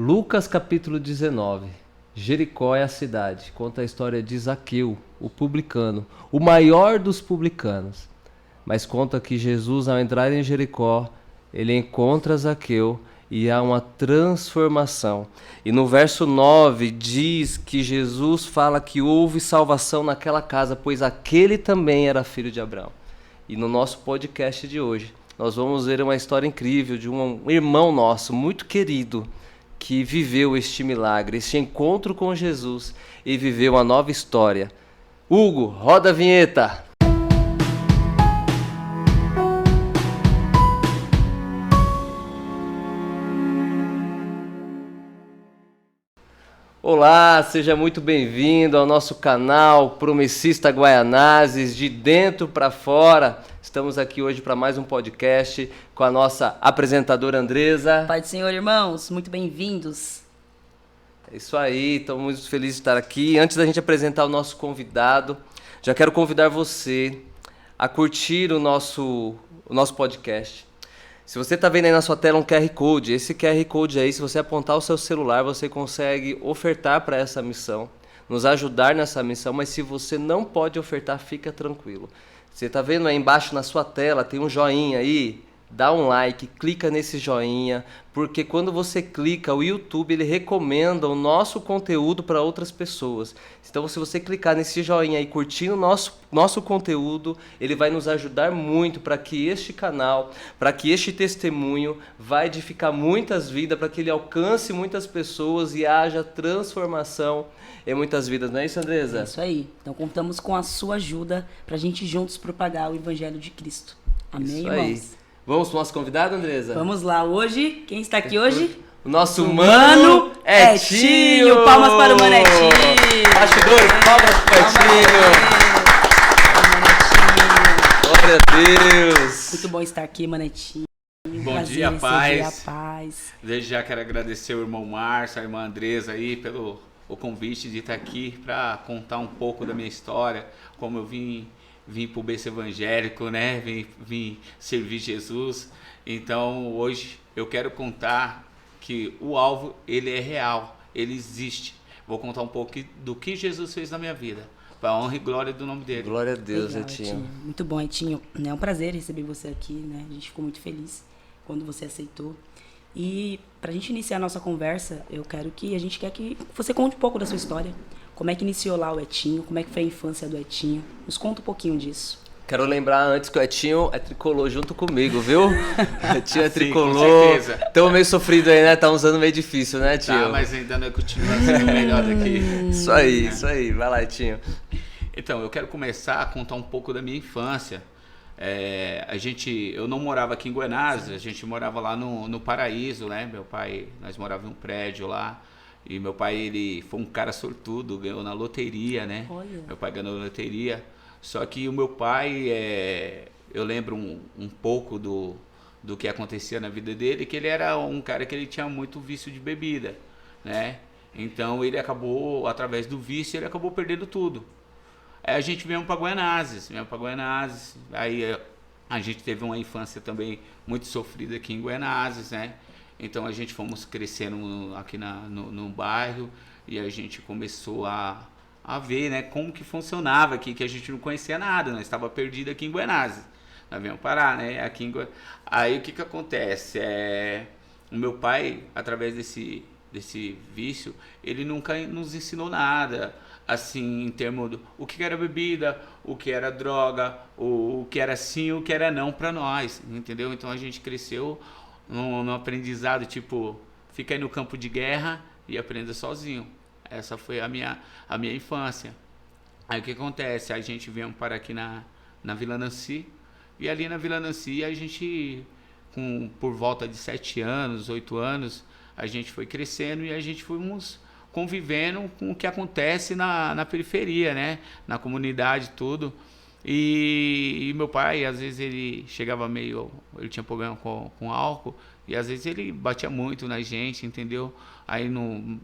Lucas capítulo 19. Jericó é a cidade. Conta a história de Zaqueu, o publicano, o maior dos publicanos. Mas conta que Jesus, ao entrar em Jericó, ele encontra Zaqueu e há uma transformação. E no verso 9 diz que Jesus fala que houve salvação naquela casa, pois aquele também era filho de Abraão. E no nosso podcast de hoje, nós vamos ver uma história incrível de um irmão nosso, muito querido, que viveu este milagre, este encontro com Jesus e viveu uma nova história. Hugo, roda a vinheta! Olá, seja muito bem-vindo ao nosso canal Promessista Guaianazes, de dentro para fora. Estamos aqui hoje para mais um podcast com a nossa apresentadora Andresa. Pai do Senhor, irmãos, muito bem-vindos. É isso aí, estamos muito felizes de estar aqui. Antes da gente apresentar o nosso convidado, já quero convidar você a curtir o nosso podcast. Se você está vendo aí na sua tela um QR Code, esse QR Code aí, se você apontar o seu celular, você consegue ofertar para essa missão, nos ajudar nessa missão, mas se você não pode ofertar, fica tranquilo. Você está vendo aí embaixo na sua tela, tem um joinha aí, dá um like, clica nesse joinha, porque quando você clica, o YouTube ele recomenda o nosso conteúdo para outras pessoas. Então, se você clicar nesse joinha e curtir o nosso conteúdo, ele vai nos ajudar muito para que este canal, para que este testemunho vai edificar muitas vidas, para que ele alcance muitas pessoas e haja transformação em muitas vidas. Não é isso, Andresa? É isso aí. Então, contamos com a sua ajuda para a gente juntos propagar o Evangelho de Cristo. Amém, isso aí. irmãos? Vamos para o nosso convidado, Andresa? Vamos lá. Hoje, quem está aqui hoje? O nosso mano Etinho. Palmas para o Mano Etinho. Bastidores, palmas para o Etinho. Glória a Deus. Muito bom estar aqui, Mano Etinho. Bom dia, paz. Desde já quero agradecer o irmão Márcio, a irmã Andresa aí pelo o convite de estar aqui para contar um pouco da minha história, como eu vim para o berço evangélico, né? Vim servir Jesus. Então hoje eu quero contar que o alvo ele é real, ele existe. Vou contar um pouco do que Jesus fez na minha vida, para a honra e glória do nome dele. Glória a Deus, Legal, Etinho. Muito bom, Etinho. É um prazer receber você aqui, né? A gente ficou muito feliz quando você aceitou. E para a gente iniciar a nossa conversa, a gente quer que você conte um pouco da sua história. Como é que iniciou lá o Etinho? Como é que foi a infância do Etinho? Nos conta um pouquinho disso. Quero lembrar antes que o Etinho é tricolor junto comigo, viu? O Etinho é tricolor. Com certeza. Tamo meio sofrido aí, né? Tá uns anos meio difícil, né, Etinho? Tá, mas ainda não continua sendo melhor daqui. Isso aí. Vai lá, Etinho. Então, eu quero começar a contar um pouco da minha infância. Eu não morava aqui em Guaianazes, a gente morava lá no Paraíso, né? Nós morávamos em um prédio lá. E meu pai, ele foi um cara sortudo, ganhou na loteria, né? Olha. Meu pai ganhou na loteria. Só que o meu pai, eu lembro um pouco do que acontecia na vida dele, que ele era um cara que ele tinha muito vício de bebida, né? Então ele acabou, através do vício, ele acabou perdendo tudo. Aí a gente veio para Guaianazes, aí a gente teve uma infância também muito sofrida aqui em Guaianazes, né? Então a gente fomos crescendo aqui no bairro e a gente começou a ver, né, como que funcionava aqui, que a gente não conhecia nada, nós estava perdido aqui em Guaianazes. Nós viemos parar, né? Aí o que acontece? O meu pai, através desse vício, ele nunca nos ensinou nada, assim, em termos do o que era bebida, o que era droga, o que era sim, o que era não para nós, entendeu? Então a gente cresceu no aprendizado, tipo, fica aí no campo de guerra e aprenda sozinho. Essa foi a minha infância. Aí o que acontece? A gente veio para aqui na Vila Nancy, e ali na Vila Nancy a gente, por volta de 7 anos, 8 anos, a gente foi crescendo e a gente fomos convivendo com o que acontece na periferia, né? Na comunidade, tudo. E meu pai, às vezes ele chegava ele tinha problema com álcool, e às vezes ele batia muito na gente, entendeu? Aí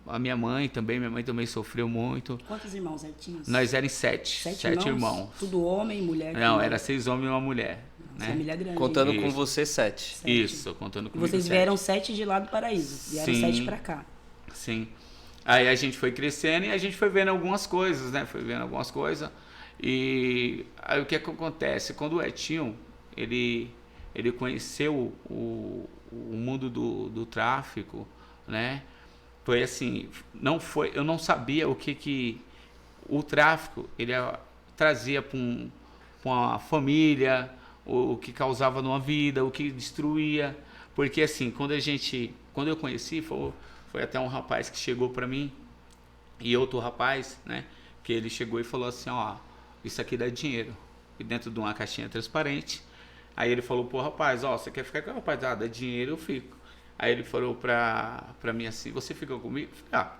a minha mãe também sofreu muito. Quantos irmãos tinham? Nós éramos 7. 7 irmãos. Tudo homem, mulher? Não, era 6 homens e uma mulher. Né? Família grande. Contando Isso. com você, 7. Isso, contando comigo. Vocês vieram 7 de lá do Paraíso, vieram 7 pra cá. Sim. Aí a gente foi crescendo e a gente foi vendo algumas coisas, né? Foi vendo algumas coisas. E aí o que é que acontece? Quando o Etinho, ele conheceu o mundo do tráfico, né? Foi assim, eu não sabia o que o tráfico ele trazia para uma família, o que causava numa vida, o que destruía. Porque assim, quando eu conheci, foi até um rapaz que chegou para mim, e outro rapaz, né? Que ele chegou e falou assim, ó, isso aqui dá dinheiro. E dentro de uma caixinha transparente. Aí ele falou pro rapaz, ó, você quer ficar com o rapaz? Ah, dá dinheiro, eu fico. Aí ele falou pra mim assim, você fica comigo? Eu falei,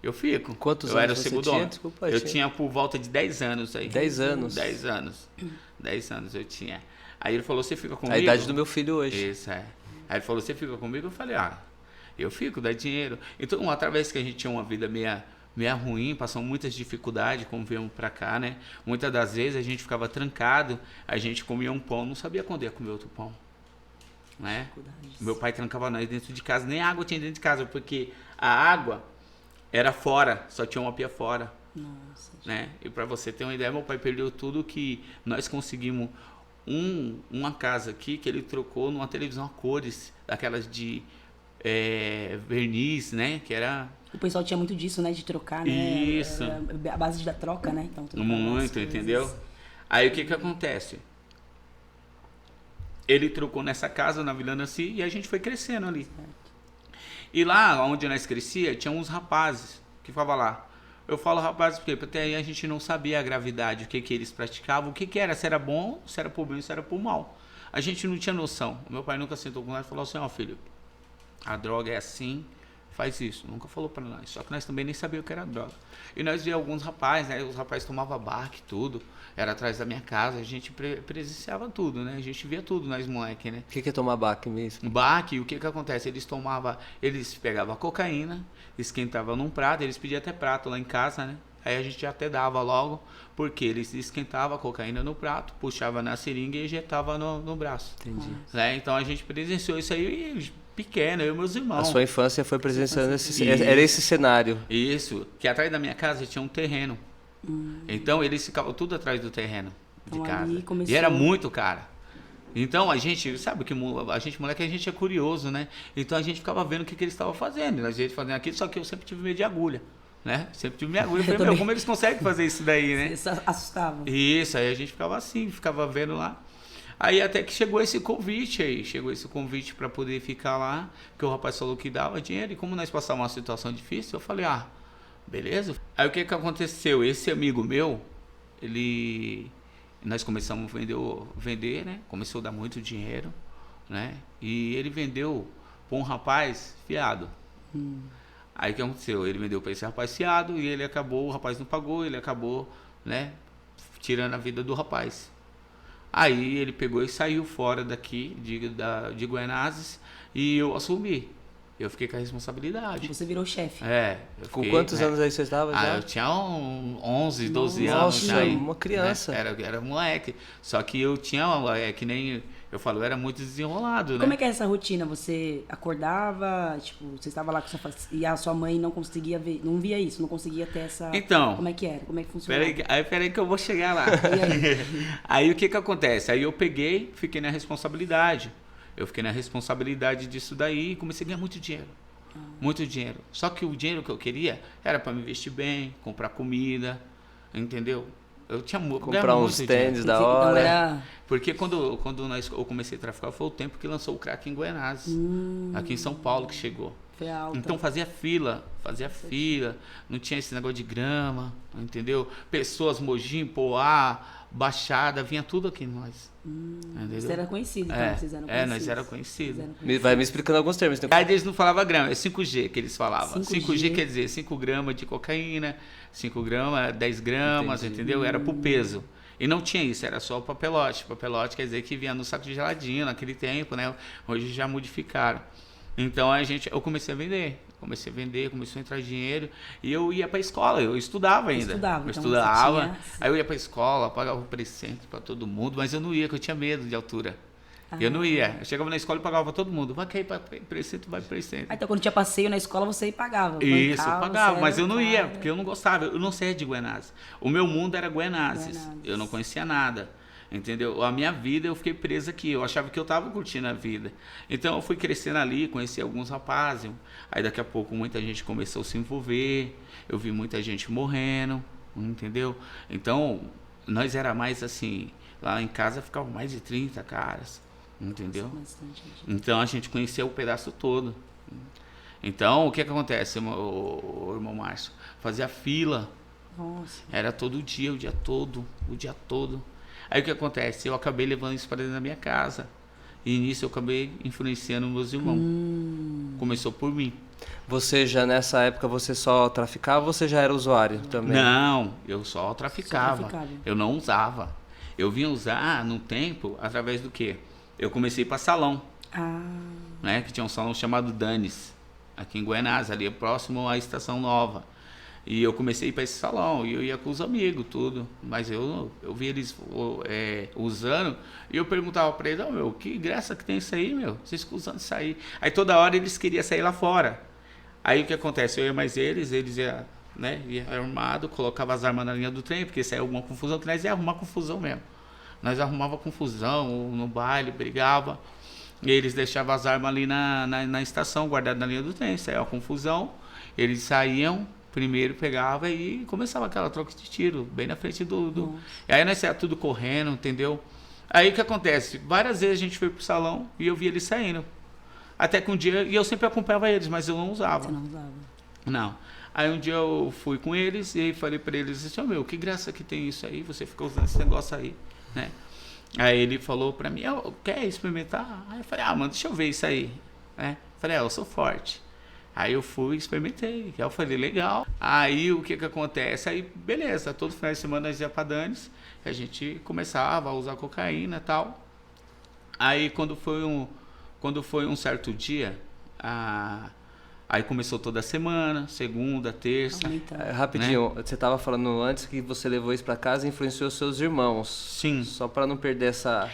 eu fico. Quantos eu anos era o você segundo tinha? homem. Desculpa, eu tinha por volta de 10 anos aí. 10 anos? 10 anos. 10 anos eu tinha. Aí ele falou, você fica comigo? A idade do meu filho hoje. Isso, é. Aí ele falou, você fica comigo? Eu falei, eu fico, dá dinheiro. Então, através que a gente tinha uma vida meia ruim, passamos muitas dificuldades, como viemos pra cá, né? Muitas das vezes a gente ficava trancado, a gente comia um pão, não sabia quando ia comer outro pão, né? Meu pai trancava nós dentro de casa, nem água tinha dentro de casa, porque a água era fora, só tinha uma pia fora. Nossa. Né? E para você ter uma ideia, meu pai perdeu tudo que nós conseguimos. Uma casa aqui que ele trocou numa televisão a cores, daquelas de verniz, né? Que era... O pessoal tinha muito disso, né? De trocar, né? Isso. A base da troca, né? Então, muito, entendeu? Aí o que acontece? Ele trocou nessa casa, na Vila Nancy, e a gente foi crescendo ali. Certo. E lá onde nós crescia, tinha uns rapazes que ficavam lá. Eu falo rapazes porque até aí a gente não sabia a gravidade, o que eles praticavam, o que era, se era bom, se era por bem, se era por mal. A gente não tinha noção. O meu pai nunca sentou com nós e falou assim, filho, a droga é assim, faz isso. Nunca falou para nós. Só que nós também nem sabíamos o que era droga. E nós via alguns rapazes, né? Os rapazes tomavam barque, tudo. Era atrás da minha casa, a gente presenciava tudo, né? A gente via tudo nós moleque, né? O que é tomar baque mesmo? Baque, o que acontece? Eles pegavam a cocaína, esquentavam num prato, eles pediam até prato lá em casa, né? Aí a gente até dava logo, porque eles esquentavam a cocaína no prato, puxava na seringa e injetava no braço. Entendi. Né? Então a gente presenciou isso aí pequeno, eu e meus irmãos. A sua infância foi presenciando era esse cenário. Isso, que atrás da minha casa tinha um terreno. Então eles ficavam tudo atrás do terreno de Então, casa. ali começou... E era muito caro. Então a gente, sabe que a gente, moleque, a gente é curioso, né? Então a gente ficava vendo o que eles estavam fazendo. A gente fazendo aquilo, só que eu sempre tive medo de agulha, né? Sempre tive minha agulha. Eu falei, como eles conseguem fazer isso daí, né? Você assustava. Isso, aí a gente ficava assim, ficava vendo lá. Aí até que chegou esse convite para poder ficar lá, que o rapaz falou que dava dinheiro. E como nós passávamos uma situação difícil, eu falei, beleza. Aí o que aconteceu? Esse amigo meu, nós começamos a vender, né? Começou a dar muito dinheiro, né? E ele vendeu para um rapaz fiado. Aí o que aconteceu? Ele vendeu para esse rapaz fiado e o rapaz não pagou, ele acabou, né? Tirando a vida do rapaz. Aí ele pegou e saiu fora daqui, de Guaianazes, e eu assumi. Eu fiquei com a responsabilidade. Você virou chefe. Com quantos anos aí você estava já? Eu tinha 11, 12 Nossa, anos. Aí, uma criança. Né? Era moleque. Só que eu tinha, que nem eu falo, eu era muito desenrolado, né? Como é que é essa rotina? Você acordava, você estava lá com e a sua mãe não conseguia ver, não via isso, não conseguia ter essa... Então... Como é que era? Como é que funcionava? Peraí que eu vou chegar lá. E aí? Aí o que acontece? Aí eu fiquei na responsabilidade. Eu fiquei na responsabilidade disso daí e comecei a ganhar muito dinheiro. Muito dinheiro. Só que o dinheiro que eu queria era para me vestir bem, comprar comida, entendeu? Eu tinha comprar uns tênis da hora. Era... Porque quando eu comecei a traficar, foi o tempo que lançou o crack em Guaianazes. Aqui em São Paulo que chegou. Foi alta. Então fazia fila. Não tinha esse negócio de grama, entendeu? Pessoas, Mogi, Poá, Baixada, vinha tudo aqui em nós. Você era conhecido, então vocês eram conhecidos. Nós era conhecidos. Vai me explicando alguns termos. Então. Aí eles não falavam grama, é 5G que eles falavam. 5G. 5G quer dizer 5 gramas de cocaína, 5 gramas, 10 gramas, Entendi. entendeu? Era por peso. E não tinha isso, era só o papelote. Papelote quer dizer que vinha no saco de geladinho naquele tempo, né? Hoje já modificaram. Então eu comecei a vender. Começou a entrar dinheiro e eu ia para a escola, eu estudava ainda. Eu estudava, aí eu ia para a escola, pagava o presente para todo mundo, mas eu não ia, porque eu tinha medo de altura. Eu não ia. Eu chegava na escola e pagava pra todo mundo. Vai cair pra precinto, vai pro precinto. Então, quando tinha passeio na escola, você ia e pagava. Isso, Bancava, pagava, você mas era eu não cara. ia, porque eu não gostava. Eu não saía de Guaianazes. O meu mundo era Guaianazes. Guaianazes. Eu não conhecia nada. Entendeu? A minha vida eu fiquei preso aqui. Eu achava que eu tava curtindo a vida. Então eu fui crescendo ali, conheci alguns rapazes. Aí daqui a pouco muita gente começou a se envolver. Eu vi muita gente morrendo. Entendeu? Então nós era mais assim. Lá em casa ficava mais de 30 caras. Entendeu? Bastante gente. Então a gente conheceu o pedaço todo. Então o que acontece, o irmão Márcio? Fazia fila. Nossa. Era todo dia, o dia todo, o dia todo. Aí o que acontece? Eu acabei levando isso para dentro da minha casa. E nisso eu acabei influenciando meus irmãos. Começou por mim. Você já nessa época você só traficava ou você já era usuário também? Não, eu só traficava. Só traficava. Eu não usava. Eu vim usar no tempo através do quê? Eu comecei para salão, né? Que tinha um salão chamado Danis, aqui em Guaianazes, ali próximo à Estação Nova. E eu comecei a ir para esse salão, e eu ia com os amigos, tudo. Mas eu vi eles usando, e eu perguntava para eles, meu, que graça que tem isso aí, meu? Vocês ficam usando isso aí. Aí toda hora eles queriam sair lá fora. Aí o que acontece? Eu ia mais eles iam, né, ia armado, colocava as armas na linha do trem, porque saiu alguma confusão, que nós ia arrumar confusão mesmo. Nós arrumava confusão, no baile, brigava. E eles deixavam as armas ali na estação, guardadas na linha do trem. Saiu a confusão, eles saíam, primeiro pegava e começava aquela troca de tiro, bem na frente do... E aí nós saíamos tudo correndo, entendeu? Aí o que acontece? Várias vezes a gente foi pro salão e eu via eles saindo. Até que um dia, e eu sempre acompanhava eles, mas eu não usava. Você não usava? Não. Aí um dia eu fui com eles e aí falei pra eles assim, meu, que graça que tem isso aí, você fica usando esse negócio aí, né? Aí ele falou pra mim, quer experimentar? Aí eu falei, mano, deixa eu ver isso aí, né? Falei, eu sou forte. Aí eu fui e experimentei. Aí eu falei, legal. Aí o que acontece? Aí, beleza, todo final de semana nós ia pra Danis, a gente começava a usar cocaína e tal. Aí quando foi um certo dia, aí começou toda semana, segunda, terça. Rapidinho, você estava falando antes que você levou isso para casa e influenciou seus irmãos. Sim. Só para não perder essa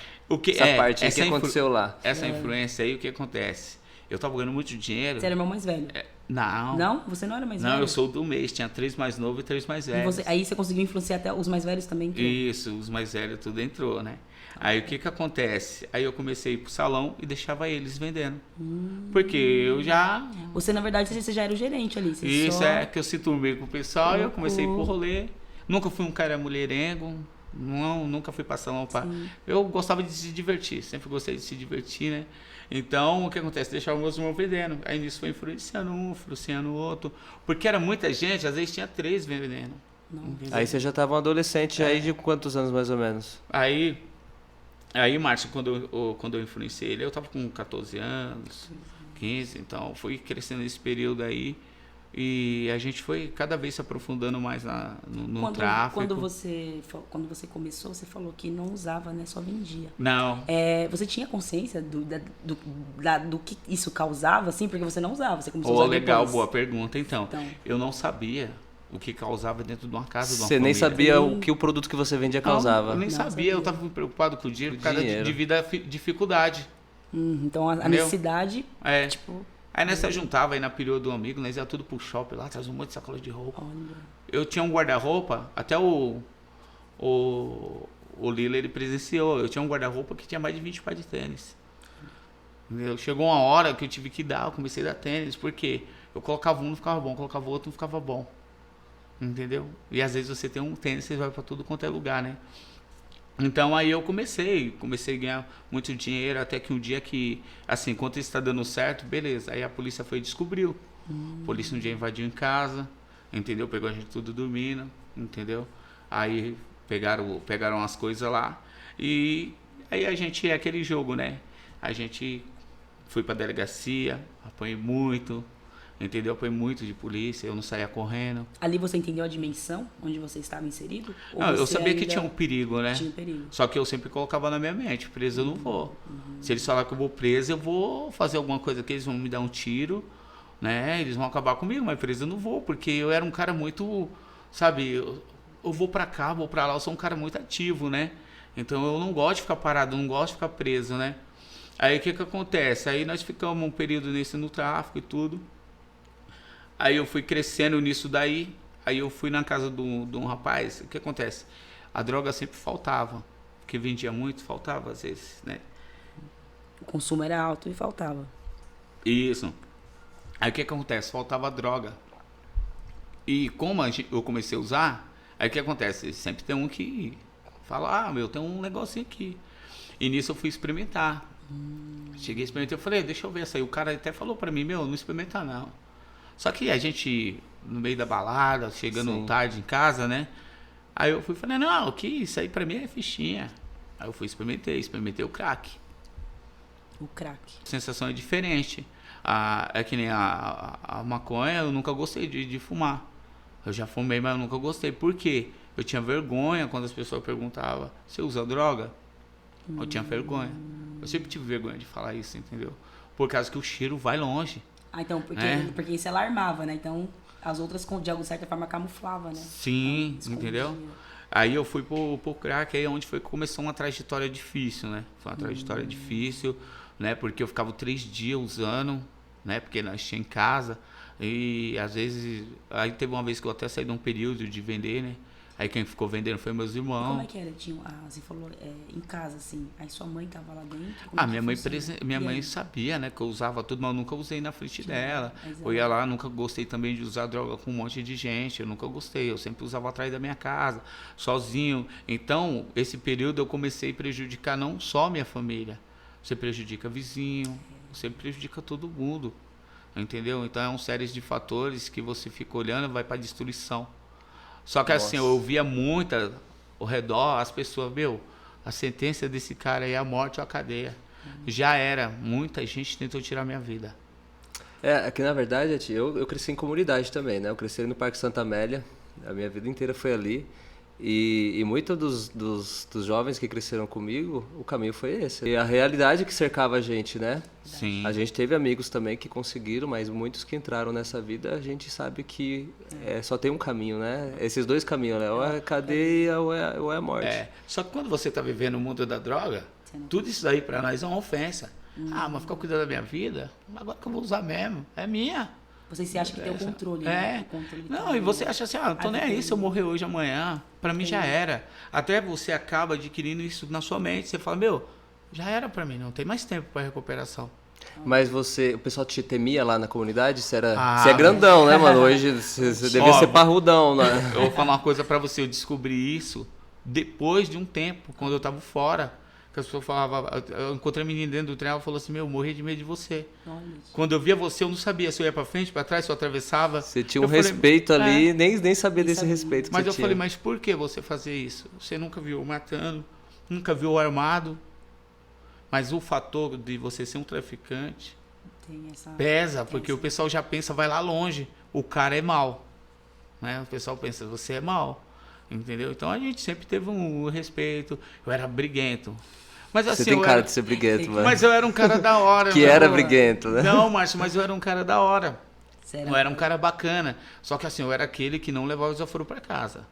parte aí, essa que aconteceu lá. Essa influência aí, o que acontece? Eu tava ganhando muito dinheiro. Você era o irmão mais velho? Não. Não? Você não era mais velho? Não, eu sou do mês, tinha 3 mais novos e 3 mais velhos. Aí você conseguiu influenciar até os mais velhos também? Isso, os mais velhos tudo entrou, né? Aí o que acontece? Aí eu comecei a ir pro salão e deixava eles vendendo. Porque eu já... Você, na verdade, você já era o gerente ali. Isso, que eu se turmei com o pessoal e eu comecei a ir pro rolê. Nunca fui um cara mulherengo, nunca fui pra salão pra... Eu gostava de se divertir, sempre gostei de se divertir, né? Então, o que acontece? Deixava meus irmãos vendendo. Aí nisso foi influenciando um, influenciando o outro. Porque era muita gente, às vezes tinha 3 vendendo. Aí você já estava um adolescente aí de quantos anos mais ou menos? Aí Márcio, quando eu influenciei ele, eu tava com 14 anos, 15, então fui crescendo nesse período aí e a gente foi cada vez se aprofundando mais no tráfico. Quando você começou, você falou que não usava, né? Só vendia. Não. Você tinha consciência do que isso causava, assim? Porque você não usava, você começou a usar legal, depois. boa pergunta. Então, eu não sabia o que causava dentro de uma casa, de uma Você família. nem sabia o que o produto que você vendia causava? Não, eu nem sabia, eu estava preocupado com o dinheiro por causa de vida dificuldade. Então a necessidade, tipo... Aí nós se juntava aí na período do amigo, nós ia tudo pro shopping lá, trazia um monte de sacola de roupa. Eu tinha um guarda-roupa, até o Lila ele presenciou, eu tinha um guarda-roupa que tinha mais de 20 pares de tênis. Chegou uma hora que eu tive que eu comecei a dar tênis, porque eu colocava um, não ficava bom, colocava o outro, não ficava bom. Entendeu? E às vezes você tem um tênis, você vai pra tudo quanto é lugar, né? Então aí eu comecei a ganhar muito dinheiro, até que um dia que, assim, enquanto isso tá dando certo, beleza. Aí a polícia foi e descobriu. A polícia um dia invadiu em casa, entendeu? Pegou a gente tudo dormindo, entendeu? Aí pegaram as coisas lá. E aí a gente, é aquele jogo, né? A gente foi pra delegacia, apanhei muito, entendeu? Apanhei muito de polícia, eu não saía correndo. Ali você entendeu a dimensão onde você estava inserido? Não, eu sabia que tinha um perigo, né? Tinha um perigo. Só que eu sempre colocava na minha mente, preso eu não vou. Se eles falarem que eu vou preso, eu vou fazer alguma coisa que eles vão me dar um tiro, né? Eles vão acabar comigo, mas preso eu não vou, porque eu era um cara muito, sabe, eu vou pra cá, vou pra lá, eu sou um cara muito ativo, né? Então eu não gosto de ficar parado, eu não gosto de ficar preso, né? Aí o que acontece? Aí nós ficamos um período no tráfico e tudo. Aí eu fui crescendo nisso daí. Aí eu fui na casa de um rapaz. O que acontece? A droga sempre faltava. Porque vendia muito, faltava às vezes, né? O consumo era alto e faltava. Isso. Aí o que acontece? Faltava droga. E como eu comecei a usar, aí o que acontece? Sempre tem um que fala, tem um negocinho aqui. E nisso eu fui experimentar. Cheguei a experimentar, eu falei, deixa eu ver essa aí. O cara até falou pra mim, não experimenta não. Só que a gente, no meio da balada, chegando tarde em casa, né? Aí eu falei, não, que isso aí pra mim é fichinha. Aí eu fui experimentei o crack. O crack. A sensação é diferente. É que nem a maconha, eu nunca gostei de fumar. Eu já fumei, mas eu nunca gostei. Por quê? Eu tinha vergonha quando as pessoas perguntavam, você usa droga? Eu tinha vergonha. Eu sempre tive vergonha de falar isso, entendeu? Por causa que o cheiro vai longe. Então, porque isso alarmava, né? Então, as outras, de alguma certa forma, camuflava, né? Sim, entendeu? Aí eu fui pro crack, aí onde foi que começou uma trajetória difícil, né? Foi uma trajetória difícil, né? Porque eu ficava 3 dias usando, né? Porque nós tinha em casa. E às vezes, aí teve uma vez que eu até saí de um período de vender, né? Aí quem ficou vendendo foi meus irmãos. Como é que era? Você falou em casa, assim, aí sua mãe tava lá dentro? Minha mãe sabia, né, que eu usava tudo, mas eu nunca usei na frente dela. Eu ia lá, nunca gostei também de usar droga com um monte de gente, eu nunca gostei, eu sempre usava atrás da minha casa, sozinho. Então, esse período eu comecei a prejudicar não só minha família, você prejudica vizinho, você prejudica todo mundo, entendeu? Então é uma série de fatores que você fica olhando e vai para destruição. Só que assim, eu ouvia muito ao redor, as pessoas, a sentença desse cara aí é a morte ou a cadeia. Já era, muita gente tentou tirar minha vida. Aqui na verdade, eu cresci em comunidade também, né? Eu cresci no Parque Santa Amélia, a minha vida inteira foi ali. E muitos dos jovens que cresceram comigo, o caminho foi esse. E a realidade que cercava a gente, né? Sim. A gente teve amigos também que conseguiram, mas muitos que entraram nessa vida, a gente sabe que só tem um caminho, né? Esses 2 caminhos, né? Ou é a cadeia ou é a morte. Só que quando você tá vivendo o mundo da droga, tudo isso aí pra nós é uma ofensa. Mas ficar cuidando da minha vida, agora que eu vou usar mesmo, é minha. Você se acha que tem o controle, né? O controle não, e você acha assim, não tô nem aí se eu morrer hoje, amanhã. Pra mim já era. Até você acaba adquirindo isso na sua mente. Você fala, já era pra mim, não tem mais tempo pra recuperação. Mas o pessoal te temia lá na comunidade? Você é grandão, né, mano? Hoje você devia ser parrudão, né? Eu vou falar uma coisa pra você, eu descobri isso depois de um tempo, quando eu tava fora. Que as pessoas falavam, eu encontrei a menina dentro do trem, ela falou assim, eu morri de medo de você. Quando eu via você, eu não sabia se eu ia pra frente, pra trás, se eu atravessava. Você tinha respeito ali, nem sabia desse respeito que mas você tinha. Falei, mas por que você fazer isso? Você nunca viu matando, nunca viu armado. Mas o fator de você ser um traficante pesa, porque o pessoal já pensa, vai lá longe, o cara é mau. Né? O pessoal pensa, você é mau. Entendeu? Então a gente sempre teve um respeito, eu era briguento. Mas, assim, você tem cara de ser briguento, mano. Mas eu era um cara da hora. Que era briguento, né? Não, Márcio, mas eu era um cara da hora. Eu era um cara bacana. Só que assim, eu era aquele que não levava o desaforo pra casa.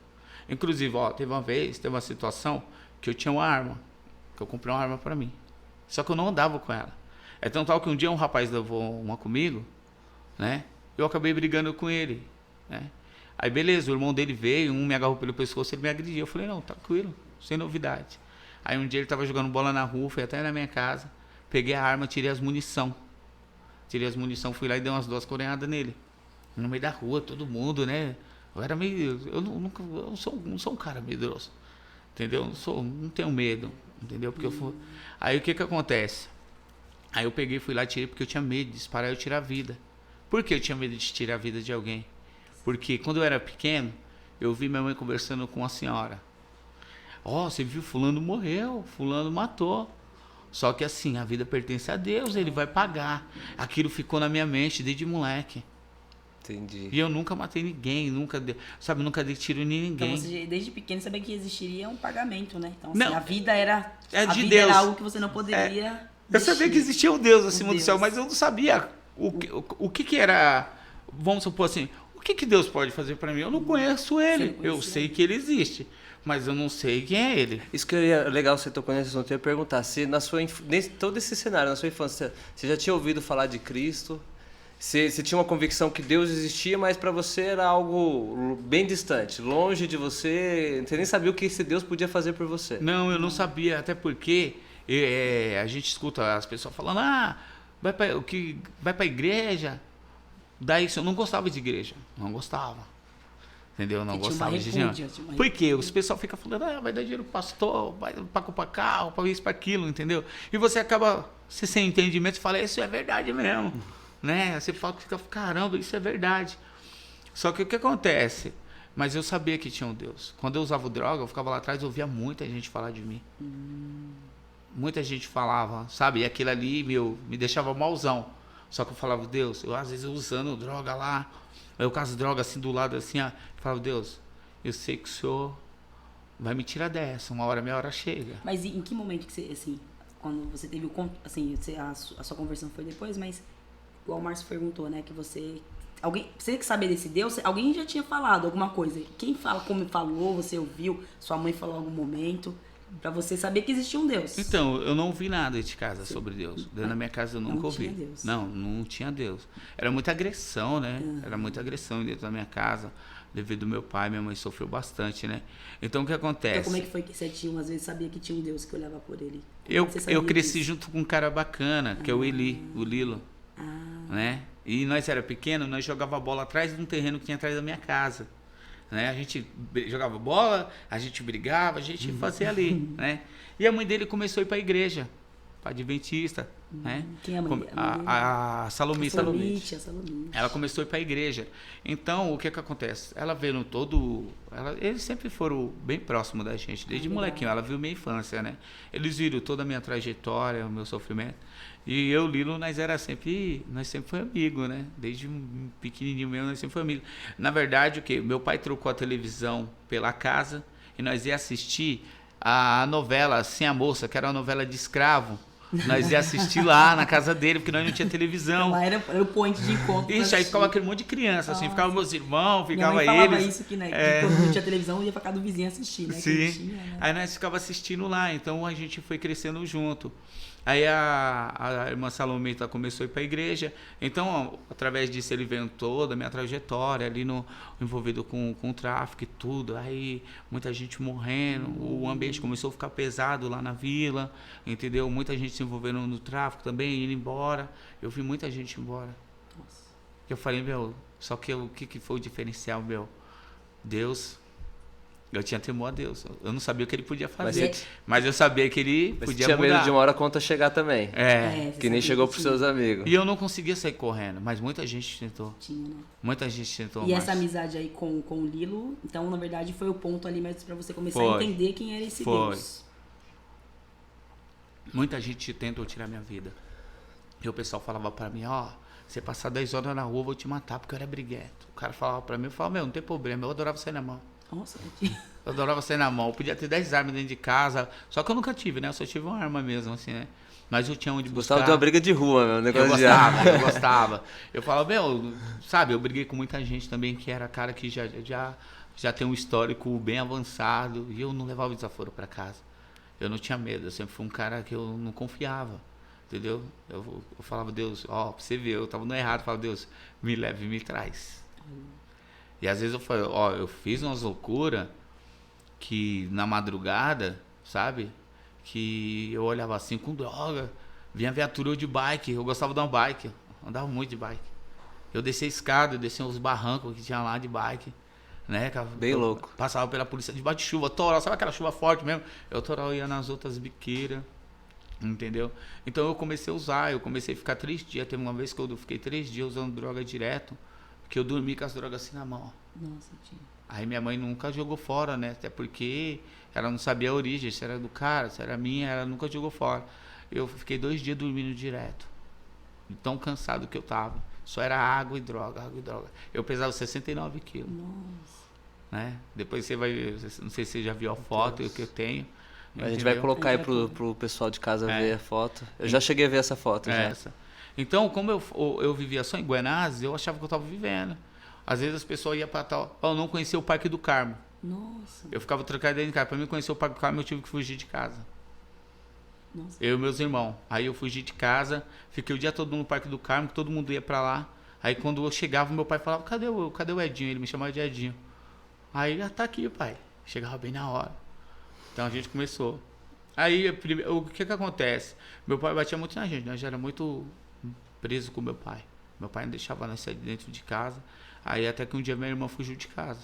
Inclusive, teve uma situação que eu tinha uma arma. Que eu comprei uma arma pra mim. Só que eu não andava com ela. É tão tal que um dia um rapaz levou uma comigo, né? Eu acabei brigando com ele, né? Aí beleza, o irmão dele veio, um me agarrou pelo pescoço, ele me agrediu. Eu falei, não, tranquilo, sem novidade. Aí um dia ele tava jogando bola na rua, fui até na minha casa, peguei a arma, tirei as munição. Fui lá e dei umas 2 coronhadas nele. No meio da rua, todo mundo, né? Eu era meio. Eu não sou um cara medroso. Entendeu? Não tenho medo. Entendeu? Porque Aí o que acontece? Aí eu peguei, fui lá e tirei porque eu tinha medo de disparar e eu tirar a vida. Por que eu tinha medo de tirar a vida de alguém? Porque quando eu era pequeno, eu vi minha mãe conversando com uma senhora. Você viu, fulano morreu, fulano matou. Só que assim, a vida pertence a Deus, ele vai pagar. Aquilo ficou na minha mente desde moleque. Entendi. E eu nunca matei ninguém, nunca dei tiro em ninguém. Então você desde pequeno sabia que existiria um pagamento, né? Então assim, não, a vida era de Deus. Era algo que você não poderia Eu sabia que existia um Deus acima do céu, mas eu não sabia o que era, vamos supor assim, o que Deus pode fazer para mim? Eu não conheço ele. Eu sei que ele existe, mas eu não sei quem é ele. Isso que é legal você tocou nesse assunto, eu ia perguntar, se nesse todo esse cenário, na sua infância, você já tinha ouvido falar de Cristo? Você tinha uma convicção que Deus existia, mas para você era algo bem distante, longe de você, você nem sabia o que esse Deus podia fazer por você? Não, eu não sabia, até porque a gente escuta as pessoas falando, vai para a igreja. Daí eu não gostava de igreja, não gostava. Entendeu? Eu não gostava de igreja. Por quê? Os pessoal fica falando, vai dar dinheiro pro pastor, vai para comprar carro, para isso, para aquilo, entendeu? E você acaba, você sem entendimento, fala, isso é verdade mesmo. Né? Você fala, fica, caramba, isso é verdade. Só que o que acontece? Mas eu sabia que tinha um Deus. Quando eu usava droga, eu ficava lá atrás e ouvia muita gente falar de mim. Muita gente falava, sabe? E aquilo ali, me deixava malzão. Só que eu falava, Deus, eu às vezes usando droga lá, eu com as drogas assim do lado assim, eu falava, Deus, eu sei que o Senhor vai me tirar dessa, minha hora chega. Mas em que momento que você, assim, quando você teve assim, a sua conversão foi depois, mas igual o Márcio perguntou, né, que você que sabia desse Deus, alguém já tinha falado alguma coisa. Quem fala, como falou, você ouviu, sua mãe falou em algum momento, pra você saber que existia um Deus. Então, eu não ouvi nada de casa sobre Deus. Dentro da minha casa eu nunca ouvi. Deus. Não tinha Deus. Era muita agressão, né? Era muita agressão dentro da minha casa. Devido ao meu pai, minha mãe sofreu bastante, né? Então, o que acontece? Então, como é que foi que você tinha, às vezes, sabia que tinha um Deus que olhava por ele? Eu cresci junto com um cara bacana, que é o Lilo. Né? E nós era pequeno, nós jogava bola atrás de um terreno que tinha atrás da minha casa. Né? A gente jogava bola, a gente brigava, a gente fazia ali, né? E a mãe dele começou a ir para a igreja, para Adventista, né? Quem é a mãe dele? A Salomite. Salomite. Ela começou a ir para a igreja. Então, o que acontece? Ela vendo eles sempre foram bem próximos da gente, desde molequinho. Ela viu minha infância, né? Eles viram toda a minha trajetória, o meu sofrimento. E eu, Lilo, nós sempre foi amigo, né? Desde um pequenininho mesmo, nós sempre foi amigo. Na verdade, meu pai trocou a televisão pela casa e nós ia assistir a novela Sem a Moça, que era uma novela de escravo. Nós ia assistir lá na casa dele, porque nós não tinha televisão. Lá era o ponto de encontro. Isso, aí ficava aquele monte de criança, assim, ficavam meus irmãos, ficava minha mãe falava eles. isso que, né, que quando não tinha televisão, ia pra casa do vizinho assistir, né? Sim. Tinha, né? Aí nós ficava assistindo lá, então a gente foi crescendo junto. Aí a irmã Salomita começou a ir para a igreja. Então, através disso, ele vendo toda a minha trajetória ali envolvido com o tráfico e tudo. Aí, muita gente morrendo. O ambiente começou a ficar pesado lá na vila, entendeu? Muita gente se envolvendo no tráfico também, indo embora. Eu vi muita gente ir embora. Nossa. Eu falei, só que o que foi o diferencial, Deus... Eu tinha temor a Deus. Eu não sabia o que ele podia fazer. Mas eu sabia que ele podia tinha mudar. medo de uma hora a conta chegar também. Que nem chegou pros seus amigos. E eu não conseguia sair correndo, mas muita gente tentou. Tinha, né? Muita gente tentou. E essa amizade aí com o Lilo, então, na verdade, foi o ponto ali mesmo pra você começar a entender quem era esse Deus. Muita gente tentou tirar minha vida. E o pessoal falava pra mim, você passar 10 horas na rua, eu vou te matar, porque eu era briguento. O cara falava pra mim, eu falava, não tem problema, eu adorava sair na mão. Nossa, eu adorava sair na mão. Eu podia ter 10 armas dentro de casa. Só que eu nunca tive, né? Eu só tive uma arma mesmo, assim, né? Mas eu tinha onde buscar. Gostava de uma briga de rua, meu negócio eu gostava. Eu falava, sabe, eu briguei com muita gente também que era cara que já tem um histórico bem avançado. E eu não levava o desaforo pra casa. Eu não tinha medo. Eu sempre fui um cara que eu não confiava. Entendeu? Eu falava, Deus, pra você ver, eu tava no errado. Eu falava, Deus, me leve e me traz. E às vezes eu falei, eu fiz umas loucuras que na madrugada, sabe? Que eu olhava assim com droga, vinha viatura de bike, eu gostava de uma bike, andava muito de bike. Eu descia a escada, eu descia os barrancos que tinha lá de bike, né? Bem louco. Passava pela polícia debaixo de chuva, torava, sabe aquela chuva forte mesmo? Eu torava, ia nas outras biqueiras, entendeu? Então eu comecei a usar, eu comecei a ficar 3 dias, teve uma vez que eu fiquei 3 dias usando droga direto. Porque eu dormi com as drogas assim na mão. Nossa, tia. Aí minha mãe nunca jogou fora, né? Até porque ela não sabia a origem, se era do cara, se era minha, ela nunca jogou fora. Eu fiquei 2 dias dormindo direto. De tão cansado que eu tava. Só era água e droga, água e droga. Eu pesava 69 quilos. Nossa. Né? Depois você vai ver, não sei se você já viu a foto que eu tenho. A gente vai colocar aí pro pessoal de casa ver a foto. Eu já cheguei a ver essa foto. Então, como eu vivia só em Guanás, eu achava que eu estava vivendo. Às vezes as pessoas iam pra tal... Eu não conhecia o Parque do Carmo. Nossa. Eu ficava trancado dentro de casa. Pra mim conhecer o Parque do Carmo, eu tive que fugir de casa. Nossa. Eu e meus irmãos. Aí eu fugi de casa, fiquei o dia todo no Parque do Carmo, que todo mundo ia pra lá. Aí quando eu chegava, meu pai falava, cadê o Edinho? Ele me chamava de Edinho. Aí, tá aqui, pai. Chegava bem na hora. Então a gente começou. Aí, o que acontece? Meu pai batia muito na gente, nós já era muito preso com meu pai. Meu pai não deixava nós sair de dentro de casa. Aí até que um dia minha irmã fugiu de casa.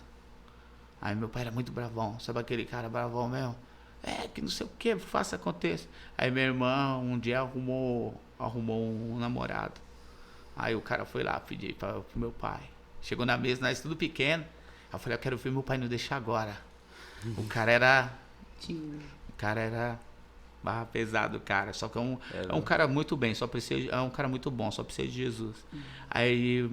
Aí meu pai era muito bravão. Sabe aquele cara bravão mesmo? Que não sei o que, faça aconteça. Aí minha irmã um dia arrumou um namorado. Aí o cara foi lá pedir pro meu pai. Chegou na mesa, nós tudo pequeno. Aí eu falei, eu quero ver meu pai não deixar agora. O cara era barra pesado, cara. Só que é um cara muito bem, é um cara muito bom, só precisa de Jesus. Aí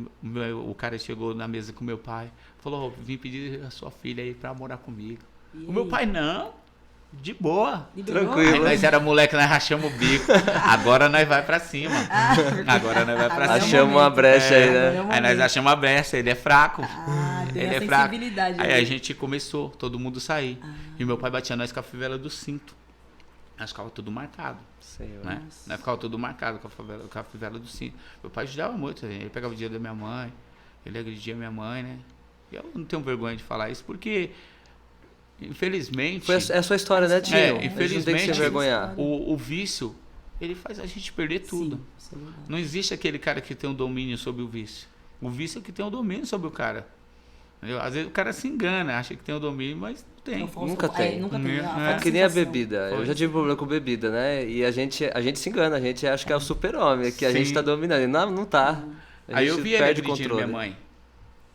o cara chegou na mesa com meu pai, falou, vim pedir a sua filha aí pra morar comigo. O meu pai, não, de boa. Tranquilo. Aí nós era moleque, nós rachamos o bico. Agora nós vai pra cima. Agora nós vai pra cima. Achamos uma brecha aí, né? Aí nós achamos uma brecha, ele é fraco. Tem ele a é fraco. sensibilidade Aí dele. a gente começou, todo mundo sair. E meu pai batia nós com a fivela do cinto. Nós ficava tudo marcado. Senhor. Né? Nós ficava tudo marcado com a fivela do cinto. Meu pai ajudava muito, ele pegava o dia da minha mãe, ele agredia minha mãe, né? E eu não tenho vergonha de falar isso, porque infelizmente... É a sua história, né, tio? Infelizmente, tem que se envergonhar. O vício, ele faz a gente perder tudo. Sim, isso é verdade. Não existe aquele cara que tem um domínio sobre o vício. O vício é que tem um domínio sobre o cara. Entendeu? Às vezes o cara se engana, acha que tem o domínio, mas não tem. Nunca tem. Nunca tem. É que nem a bebida. Eu já tive problema com bebida, né? E a gente se engana, a gente acha que é o super-homem, que a gente tá dominando. Não tá. Aí eu vi ele perde o agredindo controle. minha mãe.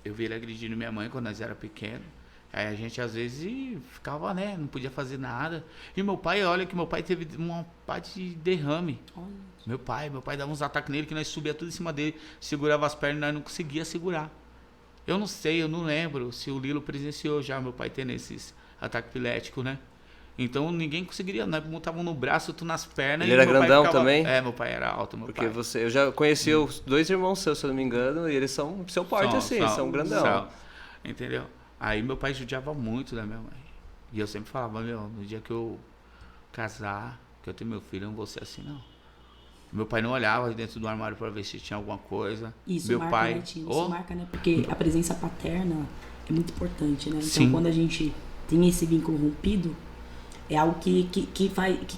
Eu vi ele agredindo minha mãe quando nós era pequeno. Aí a gente às vezes ficava, né? Não podia fazer nada. E meu pai, olha que meu pai teve uma parte de derrame. Meu pai dava uns ataques nele que nós subia tudo em cima dele, segurava as pernas e nós não conseguia segurar. Eu não sei, eu não lembro se o Lilo presenciou já meu pai tendo esses ataques epiléticos, né? Então ninguém conseguiria, nós montavam no braço, tu nas pernas. Ele era grandão também? Meu pai era alto, meu Porque pai. eu já conheci os dois irmãos seus, se eu não me engano, e eles são seu porte assim, são grandão. Entendeu? Aí meu pai judiava muito da minha mãe. E eu sempre falava, no dia que eu casar, que eu tenho meu filho, eu não vou ser assim, não. Meu pai não olhava dentro do armário para ver se tinha alguma coisa. Isso meu marca, pai, né, tio? Isso marca, né? Porque a presença paterna é muito importante, né? Então, Sim. quando a gente tem esse vínculo rompido, é algo que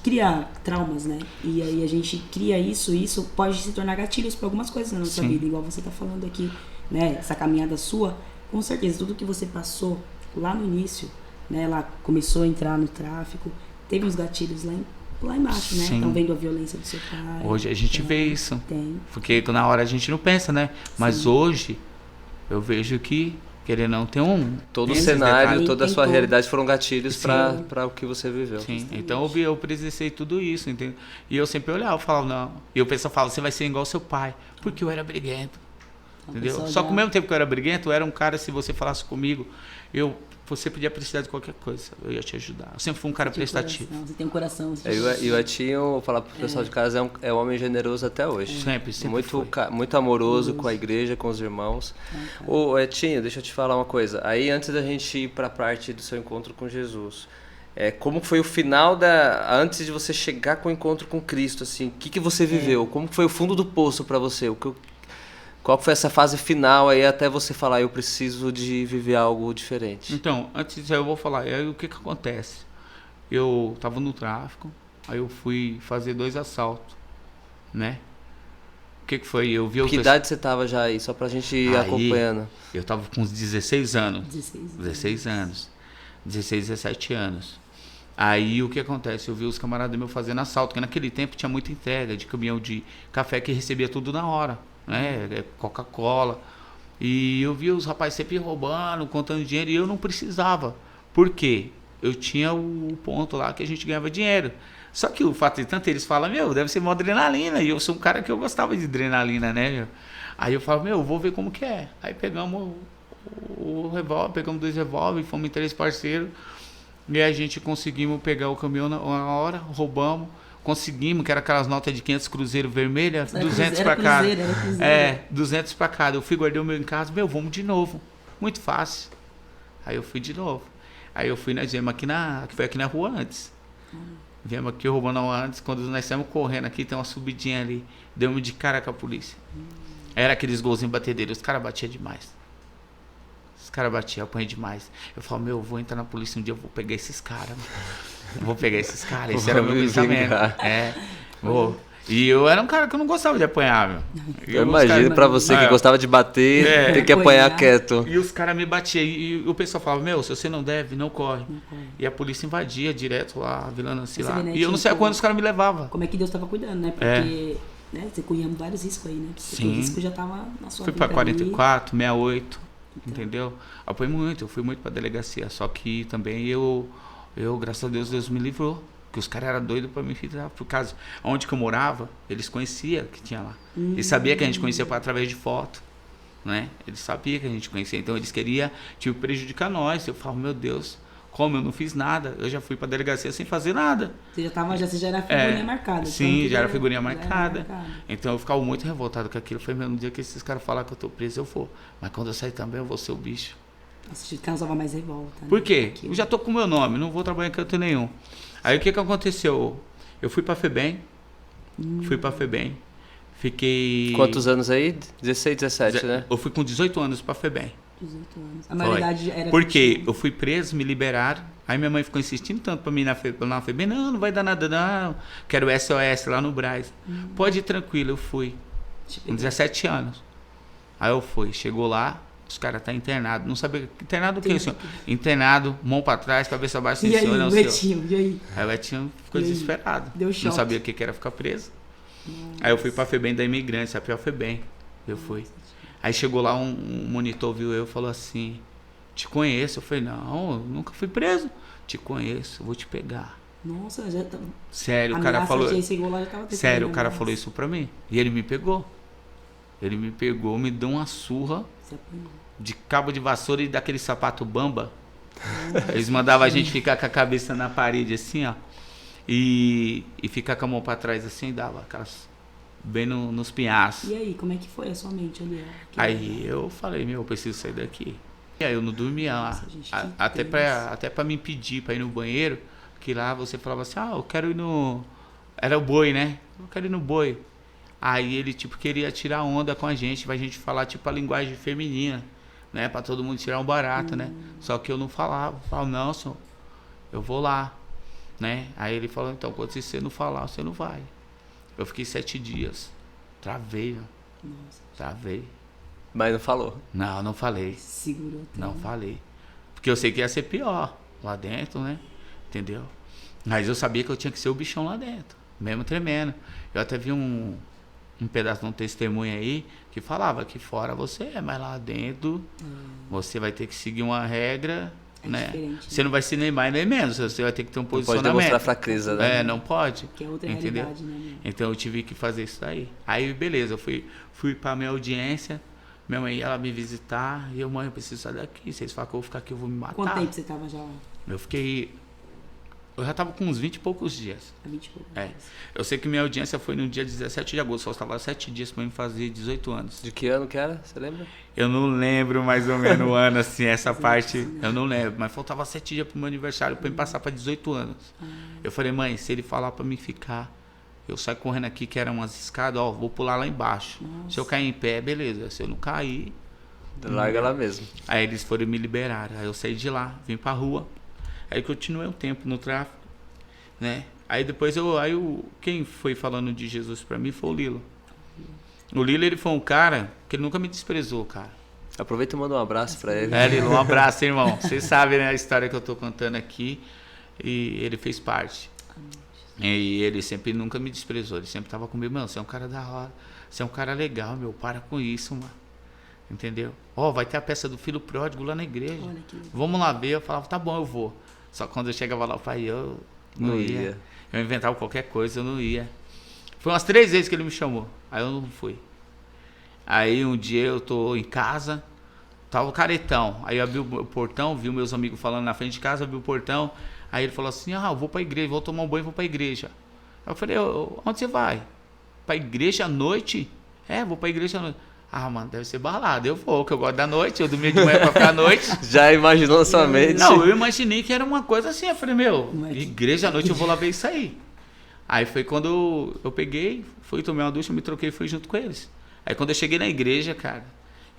cria traumas, né? E aí a gente cria isso, e isso pode se tornar gatilhos para algumas coisas na nossa Sim. vida, igual você tá falando aqui, né? Essa caminhada sua, com certeza, tudo que você passou lá no início, né? Lá começou a entrar no tráfico, teve uns gatilhos lá embaixo, né? Sim. Estão vendo a violência do seu pai. Hoje a gente vê isso. Tem. Porque na hora a gente não pensa, né? Mas Sim. hoje eu vejo que, querendo não, tem Todo o tem esses cenário, detalhes. toda a sua realidade foram gatilhos Sim. para o que você viveu. Sim, então eu presenciei tudo isso, entendeu? E eu sempre olhava, falava, não. E o pessoal falava, você vai ser igual ao seu pai, porque eu era briguento, entendeu? Só que ao mesmo tempo que eu era briguento, eu era um cara, se você falasse comigo, você podia precisar de qualquer coisa, eu ia te ajudar. Eu sempre fui um cara prestativo. Você tem um coração. E o Etinho, vou falar pro pessoal de casa, é um homem generoso até hoje. Sempre Muito amoroso com a igreja, com os irmãos. Ô Etinho, deixa eu te falar uma coisa. Aí antes da gente ir para a parte do seu encontro com Jesus, como foi o final antes de você chegar com o encontro com Cristo, assim, o que você viveu? Como foi o fundo do poço para você? Qual foi essa fase final aí até você falar, eu preciso de viver algo diferente? Então, antes disso eu vou falar, aí o que acontece? Eu estava no tráfico, aí eu fui fazer 2 assaltos, né? O que foi? Eu vi Que idade você tava já aí, só pra gente ir acompanhando? Eu tava com uns 16 anos. 16 anos. 16, 17 anos. Aí o que acontece? Eu vi os camaradas meus fazendo assalto, porque naquele tempo tinha muita entrega de caminhão de café que recebia tudo na hora, né? Coca-Cola. E eu vi os rapazes sempre roubando, contando dinheiro, e eu não precisava. Por quê? Eu tinha o ponto lá que a gente ganhava dinheiro. Só que o fato de tanto eles falam, deve ser uma adrenalina. E eu sou um cara que eu gostava de adrenalina, né? Aí eu falo, vou ver como que é. Aí pegamos o revólver, pegamos 2 revólveres, fomos em 3 parceiros. E a gente conseguimos pegar o caminhão na hora, roubamos. Conseguimos, que era aquelas notas de 500 cruzeiro vermelha, Era 200 cruzeiro, pra cada. era cruzeiro. 200 pra cada. Eu fui, guardei o meu em casa, vamos de novo. Muito fácil. Aí eu fui de novo. Aí eu fui, nós viemos aqui que foi aqui na rua antes. Viemos aqui roubando antes, quando nós estamos correndo aqui, tem uma subidinha ali. Demos de cara com a polícia. Era aqueles golzinhos batedeiros, os caras batiam demais. Os caras batiam, apanhei demais. Eu falo, eu vou entrar na polícia um dia, eu vou pegar esses caras. Eu vou pegar esses caras, esse era o meu pensamento. Vou. E eu era um cara que eu não gostava de apanhar, meu. Eu imagino pra você que gostava de bater, ter que apanhar quieto. E os caras me batiam. E o pessoal falava, se você não deve, não corre. E a polícia invadia direto lá, a Vila Nancy lá. E eu não sei quando os caras me levavam. Como é que Deus tava cuidando, né? Porque né, você corria vários riscos aí, né? Sim. O risco já tava na sua vida. Fui pra 44, 68, entendeu? Apoiei muito, eu fui muito pra delegacia. Só que também eu graças a Deus me livrou. Porque os caras eram doidos pra me filtrar. Por causa onde que eu morava, eles conheciam que tinha lá. Eles sabiam que a gente conhecia através de foto. Né? Eles sabiam que a gente conhecia. Então eles queriam prejudicar nós. Eu falo, meu Deus, como eu não fiz nada? Eu já fui pra delegacia sem fazer nada. Você já era figurinha marcada. Sim, então, já era figurinha marcada. Então eu ficava muito revoltado com aquilo. Foi mesmo no dia que esses caras falaram que eu tô preso, eu vou. Mas quando eu sair também, eu vou ser o bicho. Nossa, causava mais revolta. Né? Por quê? Eu já tô com o meu nome, não vou trabalhar em canto nenhum. Aí o que aconteceu? Eu fui pra FEBEM. Fiquei... Quantos anos aí? 16, 17, né? Eu fui com 18 anos pra FEBEM. 18 anos. A maioridade era... Porque eu fui preso, me liberaram. Aí minha mãe ficou insistindo tanto pra mim na FEBEM. Não vai dar nada, não. Quero SOS lá no Brás. Pode ir tranquilo, eu fui. Com 17 anos. Aí eu fui. Chegou lá, os caras tá internado. Não sabia... Internado o quê, senhor? Internado, mão pra trás, cabeça abaixo. E aí, o Betinho? Aí o Betinho ficou desesperado. Deu choque. Não sabia o que era ficar preso. Aí eu fui pra FEBEM da Imigrante, a pior FEBEM. Eu fui. Aí chegou lá um monitor, viu eu, falou assim, te conheço. Eu falei, não, eu nunca fui preso. Te conheço, vou te pegar. Nossa, já tá... Sério, o cara falou... Sério, o cara falou isso pra mim. E ele me pegou. Ele me pegou, me deu uma surra de cabo de vassoura e daquele sapato bamba. Eles mandavam a gente ficar com a cabeça na parede assim, ó. E ficar com a mão pra trás assim, dava aquelas... Bem nos pinhaços. E aí, como é que foi a sua mente ali? Aí eu falei, eu preciso sair daqui. E aí eu não dormia lá. Até pra me impedir pra ir no banheiro, que lá você falava assim, eu quero ir no... Era o boi, né? Eu quero ir no boi. Aí ele, queria tirar onda com a gente, pra gente falar, a linguagem feminina, né? Pra todo mundo tirar um barato, né? Só que eu não falava. Eu falava, não, senhor, eu vou lá, né? Aí ele falou, então, quando você não falar, você não vai. Eu fiquei 7 dias. Travei, ó. Nossa. Travei. Mas não falou? Não falei. Segurou. Não falei. Porque eu sei que ia ser pior lá dentro, né? Entendeu? Mas eu sabia que eu tinha que ser o bichão lá dentro. Mesmo tremendo. Eu até vi um pedaço de um testemunho aí que falava que fora você é, mas lá dentro você vai ter que seguir uma regra, né? Você não vai ser nem mais nem menos, você vai ter que ter um posicionamento. Não pode demonstrar fraqueza, né? Não pode. Que é outra entendeu? Realidade, né? Então eu tive que fazer isso daí. Aí beleza, eu fui pra minha audiência, minha mãe ia lá me visitar, e eu, mãe, eu preciso sair daqui, vocês falam que eu vou ficar aqui, eu vou me matar. Quanto tempo você tava já lá? Eu já tava com uns 20 e poucos dias. 20 e poucos dias. Eu sei que minha audiência foi no dia 17 de agosto, só estava 7 dias pra me fazer 18 anos. De que ano que era? Você lembra? Eu não lembro mais ou menos o ano, assim, essa parte, eu não lembro. Mas faltava 7 dias pro meu aniversário pra me passar pra 18 anos. Eu falei, mãe, se ele falar pra mim ficar, eu saio correndo aqui, que eram umas escadas, vou pular lá embaixo. Nossa. Se eu cair em pé, beleza. Se eu não cair... Larga lá mesmo. Aí eles foram me liberar. Aí eu saí de lá, vim pra rua. Aí continuei um tempo no tráfico, né? Aí depois quem foi falando de Jesus pra mim foi o Lilo. O Lilo, ele foi um cara que ele nunca me desprezou, cara. Aproveita e manda um abraço pra ele. Lilo, um abraço, irmão. Você sabe, né, a história que eu tô contando aqui. E ele fez parte. E ele sempre nunca me desprezou. Ele sempre tava comigo, mano, você é um cara da hora. Você é um cara legal, meu. Para com isso, mano. Entendeu? Vai ter a peça do Filho Pródigo lá na igreja. Vamos lá ver. Eu falava, tá bom, eu vou. Só que quando eu chegava lá, eu não ia. Eu inventava qualquer coisa, eu não ia. Foi umas 3 vezes que ele me chamou. Aí eu não fui. Aí um dia eu tô em casa, tava o caretão. Aí eu abri o portão, vi meus amigos falando na frente de casa, abri o portão. Aí ele falou assim, eu vou pra igreja, vou tomar um banho e vou pra igreja. Aí eu falei, onde você vai? Pra igreja à noite? Vou pra igreja à noite. Ah, mano, deve ser balada. Eu vou, que eu gosto da noite. Eu dormia de manhã pra ficar à noite. Já imaginou na sua mente? Não, eu imaginei que era uma coisa assim. Eu falei, igreja à noite eu vou lá ver isso aí. Aí foi quando eu peguei, fui tomar uma ducha, me troquei e fui junto com eles. Aí quando eu cheguei na igreja, cara,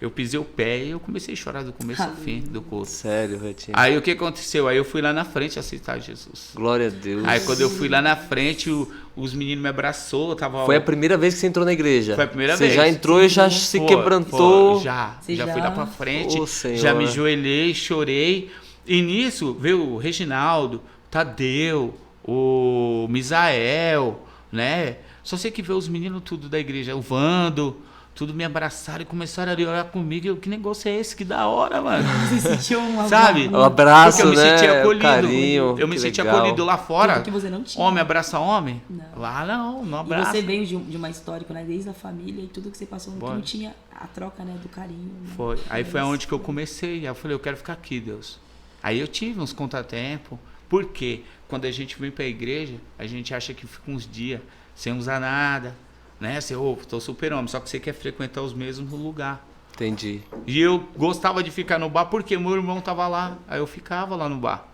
eu pisei o pé e eu comecei a chorar do começo ao fim do culto. Sério, Retinho? Aí o que aconteceu? Aí eu fui lá na frente aceitar Jesus. Glória a Deus. Aí quando eu fui lá na frente, os meninos me abraçou. Foi a primeira vez que você entrou na igreja? Foi a primeira vez. Você já entrou e já se quebrantou? Já fui lá pra frente, Senhor. já me ajoelhei, chorei. E nisso veio o Reginaldo, Tadeu, o Misael, né? Só sei que veio os meninos tudo da igreja, o Vando, tudo me abraçaram e começaram a orar comigo. Que negócio é esse? Que da hora, mano. Você sentiu um sabe? Um abraço, porque eu me senti acolhido. Carinho, eu me senti legal. acolhido lá fora. Que você não tinha. Homem abraça homem? Não. Lá não abraça. E você veio de uma história, né? Desde a família e tudo que você passou, que não tinha a troca, né? Do carinho. Né? Foi. Aí foi onde que eu comecei. Aí eu falei, eu quero ficar aqui, Deus. Aí eu tive uns contratempos. Por quê? Quando a gente vem pra igreja, a gente acha que fica uns dias sem usar nada, né? Você, tô super homem, só que você quer frequentar os mesmos lugar. Entendi. E eu gostava de ficar no bar porque meu irmão tava lá, aí eu ficava lá no bar.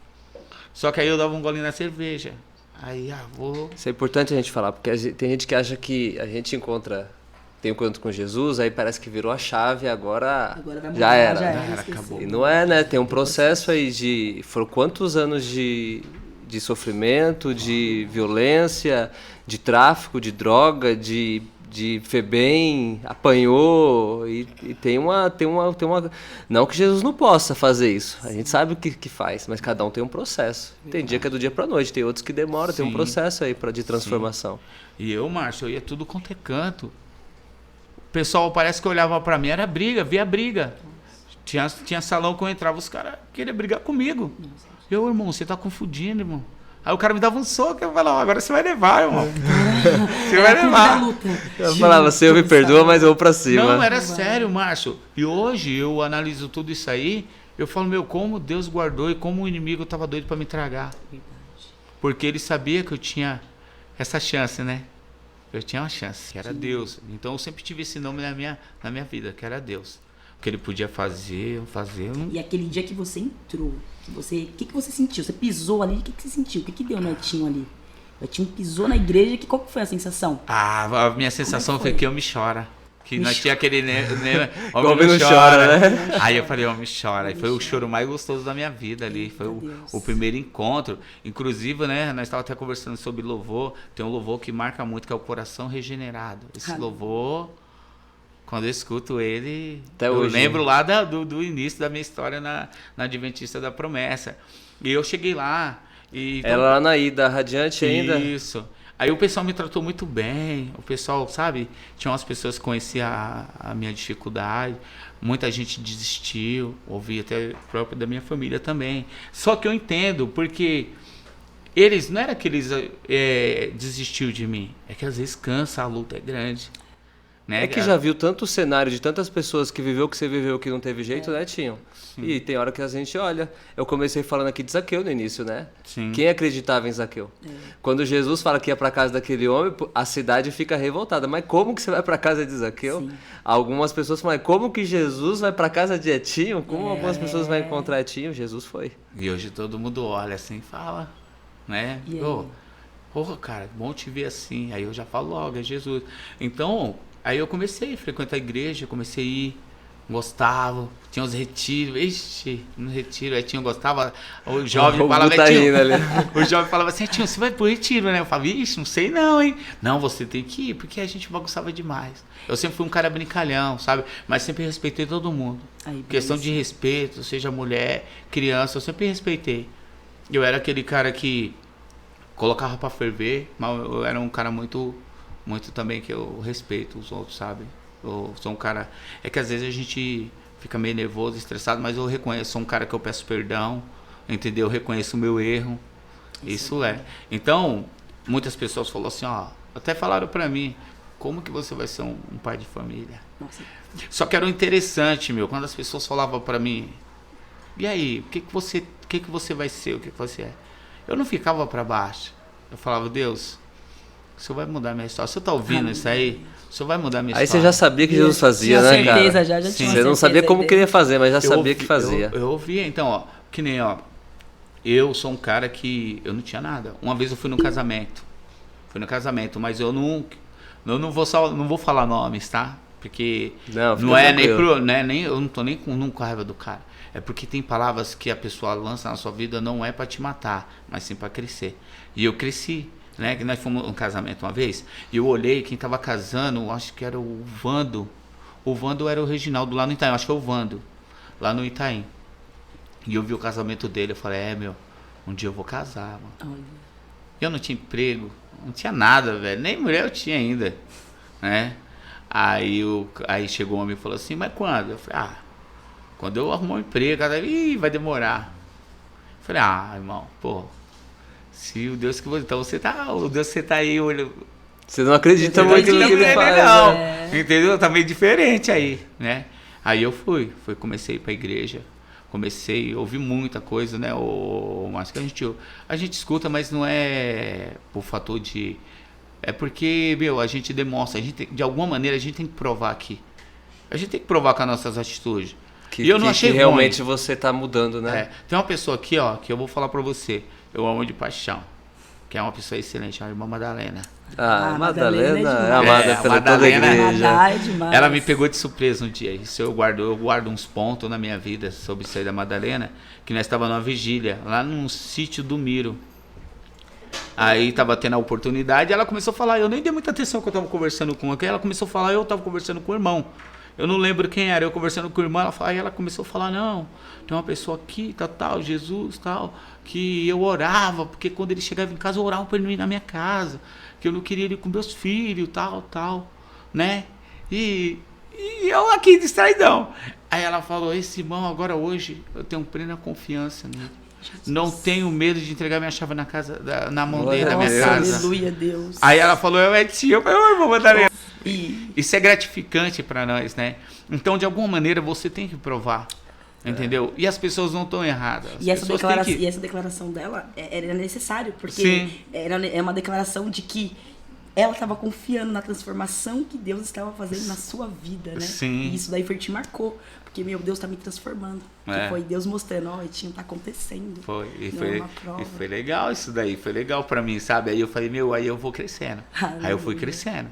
Só que aí eu dava um golinho na cerveja. Aí, vou... Isso é importante a gente falar, porque tem gente que acha que a gente tem um encontro com Jesus, aí parece que virou a chave, agora vai mudar, já era. Acabou. E não é, né? Tem um processo aí foram quantos anos de sofrimento, de violência, de tráfico, de droga, de FEBEM, apanhou e tem uma... Não que Jesus não possa fazer isso, a gente sabe o que faz, mas cada um tem um processo. Tem dia que é do dia pra noite, tem outros que demoram, tem um processo aí de transformação. Sim. E eu, Márcio, eu ia tudo quanto é canto. O pessoal parece que olhava pra mim, era briga, via briga. Tinha salão que eu entrava, os caras queriam brigar comigo. Eu, irmão, você tá confundindo, irmão. Aí o cara me dava um soco, eu falava, agora você vai levar, irmão. Você vai levar. Eu falava, Senhor me perdoa, mas eu vou pra cima. Não, era sério, Márcio. E hoje eu analiso tudo isso aí, eu falo, como Deus guardou e como o inimigo tava doido pra me tragar. Porque ele sabia que eu tinha essa chance, né? Eu tinha uma chance, que era Deus. Então eu sempre tive esse nome na minha vida, que era Deus. O que ele podia fazer. E aquele dia que você entrou, o que você sentiu? Você pisou ali, o que você sentiu? O que deu no Etinho ali? O Etinho pisou na igreja, qual que foi a sensação? A minha sensação foi que homem chora. Que nós tinha aquele... Homem não chora, né? Aí eu falei, homem chora. Aí foi o choro mais gostoso da minha vida ali. Foi o primeiro encontro. Inclusive, né, nós estávamos até conversando sobre louvor. Tem um louvor que marca muito, que é o Coração Regenerado. Esse louvor, quando eu escuto ele, até eu hoje, lembro lá do início da minha história na Adventista da Promessa. E eu cheguei lá... Ela lá na ida, radiante ainda? Isso. Aí o pessoal me tratou muito bem, o pessoal, sabe, tinha umas pessoas que conheciam a minha dificuldade, muita gente desistiu, ouvi até próprio da minha família também. Só que eu entendo, porque eles, não era que eles desistiu de mim, é que às vezes cansa, a luta é grande. Né? É que já viu tanto cenário de tantas pessoas que viveu o que você viveu que não teve jeito, né, Tinho? Sim. E tem hora que a gente olha. Eu comecei falando aqui de Zaqueu no início, né? Sim. Quem acreditava em Zaqueu? Quando Jesus fala que ia para casa daquele homem, a cidade fica revoltada. Mas como que você vai para casa de Zaqueu? Sim. Algumas pessoas falam, mas como que Jesus vai para casa de Etinho? Como algumas pessoas vão encontrar Etinho? Jesus foi. E hoje todo mundo olha assim e fala, né? Porra, cara, bom te ver assim. Aí eu já falo logo, é Jesus. Então... Aí eu comecei a frequentar a igreja, comecei a ir, gostava, tinha uns retiros, no retiro, aí gostava, o jovem falava, o jovem falava assim, Tinho, você vai pro retiro, né? Eu falava, não sei não, hein? Não, você tem que ir, porque a gente bagunçava demais. Eu sempre fui um cara brincalhão, sabe? Mas sempre respeitei todo mundo. Questão de respeito, seja mulher, criança, eu sempre respeitei. Eu era aquele cara que colocava pra ferver, mas eu era um cara muito também que eu respeito os outros, sabe? Eu sou um cara... É que às vezes a gente fica meio nervoso, estressado, mas eu reconheço, sou um cara que eu peço perdão, entendeu? Eu reconheço o meu erro. Isso é. Então, muitas pessoas falaram assim, até falaram pra mim, como que você vai ser um pai de família? Nossa. Só que era interessante, quando as pessoas falavam pra mim, e aí, o que você vai ser, o que você é? Eu não ficava pra baixo. Eu falava, Deus... o Senhor vai mudar a minha história. Se eu tá ouvindo isso aí, o Senhor vai mudar a minha Aí história. você já sabia que Jesus fazia, Tinha né, cara? certeza, já Sim. tinha Você não sabia como queria fazer, mas já Eu sabia ouvi- que fazia. Eu ouvia, então, ó, que nem, ó, eu sou um cara que eu não tinha nada. Uma vez eu fui no casamento. Mas eu não vou falar nomes, tá? Porque Não, fica não é nem tranquilo. nem eu não tô nem com raiva do cara. É porque tem palavras que a pessoa lança na sua vida não é pra te matar, mas sim pra crescer. E eu cresci, né? Que nós fomos um casamento uma vez, e eu olhei quem tava casando, acho que era o Vando. O Vando era o Reginaldo lá no Itaim, acho que é o Vando, lá no Itaim. E eu vi o casamento dele, eu falei, meu, um dia eu vou casar, mano. Eu não tinha emprego, não tinha nada, velho. Nem mulher eu tinha ainda, né? Aí chegou um homem e falou assim, mas quando? Eu falei, quando eu arrumar um emprego. Ela, vai demorar. Eu falei, irmão, pô, se o Deus que você... Então o Deus que você tá aí, olha... Você não acredita Você muito no acredita que ele nele, faz, não. né? Entendeu? Tá meio diferente aí, né? Aí eu comecei a ir pra igreja. Comecei a ouvir muita coisa, né? Mas que a gente escuta, mas não é por fator de... É porque, a gente demonstra, de alguma maneira a gente tem que provar aqui. A gente tem que provar com as nossas atitudes. Que, e eu não achei que ruim. realmente você tá mudando, né? Tem uma pessoa aqui, ó, que eu vou falar pra você. Eu amo de paixão. Que é uma pessoa excelente, a irmã Madalena. Madalena Madalena é amada pela toda a Madalena igreja. É demais. Ela me pegou de surpresa um dia. Isso eu guardo uns pontos na minha vida sobre isso aí da Madalena. Que nós estávamos numa vigília, lá num sítio do Miro. Aí tava tendo a oportunidade e ela começou a falar. Eu nem dei muita atenção que eu tava conversando com ela. Ela começou a falar, eu tava conversando com o irmão. Eu não lembro quem era, eu conversando com o irmão, aí ela começou a falar, não, tem uma pessoa aqui, tal, Jesus, tal, que eu orava, porque quando ele chegava em casa, eu orava pra ele não ir na minha casa, que eu não queria ele com meus filhos, tal, né? E eu aqui distraidão. Aí ela falou, esse irmão agora hoje, eu tenho plena confiança nele. Não tenho medo de entregar minha chave na mão dele, da minha casa. Aleluia, Deus. Aí ela falou, eu falei, irmão Madalena. Isso é gratificante para nós, né? Então, de alguma maneira, você tem que provar, entendeu? E as pessoas não estão erradas. E essa declaração dela era necessário, porque Sim. é uma declaração de que ela estava confiando na transformação que Deus estava fazendo na sua vida, né? Sim. E isso daí te marcou, porque, Deus está me transformando. Que foi Deus mostrando, Etinho, tá acontecendo. E foi legal isso daí, foi legal pra mim, sabe? Aí eu falei, aí eu vou crescendo. Aí eu fui crescendo.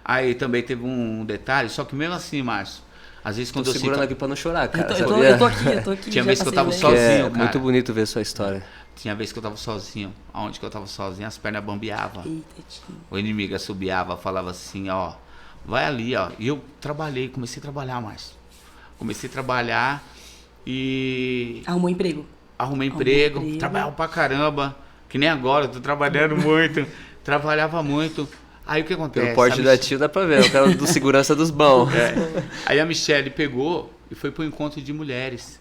Aí também teve um detalhe, só que mesmo assim, Márcio, às vezes quando Tô segurando aqui pra não chorar, cara. Eu tô aqui. Tinha já vez que eu passei tava bem. sozinho, É cara. muito bonito ver sua história. Tinha vez que eu tava sozinho, aonde que eu tava sozinho, as pernas bambeavam. Eita, Etinho. O inimigo assobiava, falava assim, ó, vai ali, ó. E eu comecei a trabalhar mais. Comecei a trabalhar e... Arrumou emprego. Arrumei emprego, trabalhava pra caramba, que nem agora, eu tô trabalhando muito, trabalhava muito. Aí o que acontece? Pelo porte da tia dá pra ver, o cara do segurança dos bons. Aí a Michelle pegou e foi pro encontro de mulheres.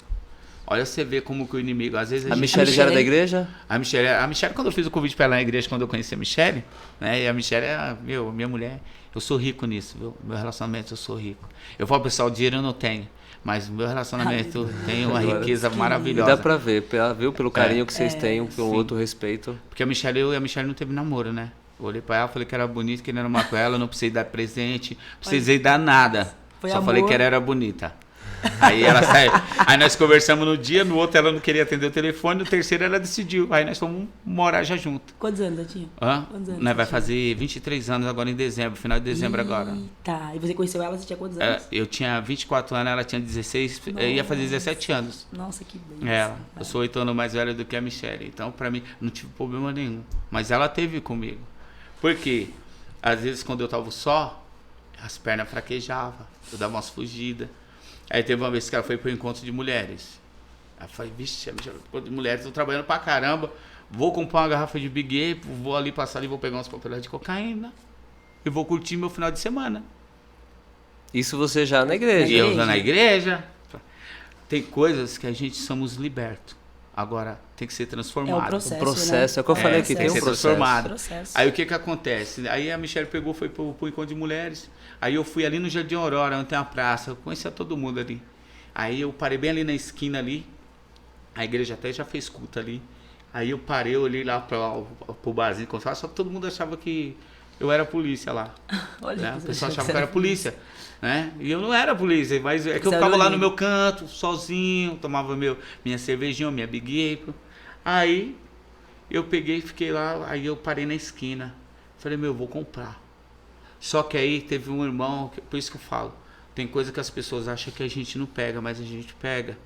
Olha, você vê como que o inimigo, às vezes... A Michelle já era da igreja? A Michelle, quando eu fiz o convite pra ela na igreja, quando eu conheci a Michelle, né? E a Michelle é, minha mulher, eu sou rico nisso, viu? Meu relacionamento, eu sou rico. Eu falo, pessoal, dinheiro eu não tenho, mas o meu relacionamento tem uma riqueza maravilhosa. Dá pra ver, viu? Pelo carinho que vocês têm, pelo outro respeito. Porque a Michelle não teve namoro, né? Eu olhei pra ela, falei que era bonita, que ele era uma com ela, não precisei dar presente, não precisei dar nada. Só amor. falei que ela era bonita. Aí ela saiu. Aí nós conversamos no dia, no outro ela não queria atender o telefone, no terceiro ela decidiu. Aí nós fomos morar já junto. Quantos anos, Etinho? Quantos anos? Nós vai fazer 23 anos agora em dezembro, final de dezembro agora. Tá. E você conheceu ela, você tinha quantos anos? Eu tinha 24 anos, ela tinha 16, eu ia fazer 17 anos. Nossa, que bem. Eu sou 8 anos mais velho do que a Michelle. Então, pra mim, não tive problema nenhum. Mas ela teve comigo. Porque, às vezes, quando eu tava só, as pernas fraquejavam, eu dava umas fugidas. Aí teve uma vez que ela foi pro encontro de mulheres. Ela falou, vixe, encontro de mulheres, tô trabalhando pra caramba, vou comprar uma garrafa de Big Apple, vou ali passar ali, vou pegar umas papeladas de cocaína e vou curtir meu final de semana. Isso você já na igreja. E eu na igreja. Tem coisas que a gente somos libertos. Agora tem que ser transformado. É o processo, O processo, né? é o que eu falei aqui, tem um transformado. Processo. Aí o que acontece? Aí a Michelle pegou, foi pro encontro de mulheres. Aí eu fui ali no Jardim Aurora, onde tem uma praça, eu conhecia todo mundo ali. Aí eu parei bem ali na esquina ali, a igreja até já fez culto ali. Aí eu parei, olhei lá pro barzinho, só que todo mundo achava que eu era polícia lá. Olha, Né? O você pessoal achou achava que eu era polícia. Né? E eu não era polícia, mas é que eu ficava lá no meu canto, sozinho, tomava minha cervejinha, minha Big Apple. Aí eu peguei e fiquei lá, aí eu parei na esquina. Falei, eu vou comprar. Só que aí teve um irmão, por isso que eu falo, tem coisa que as pessoas acham que a gente não pega, mas a gente pega.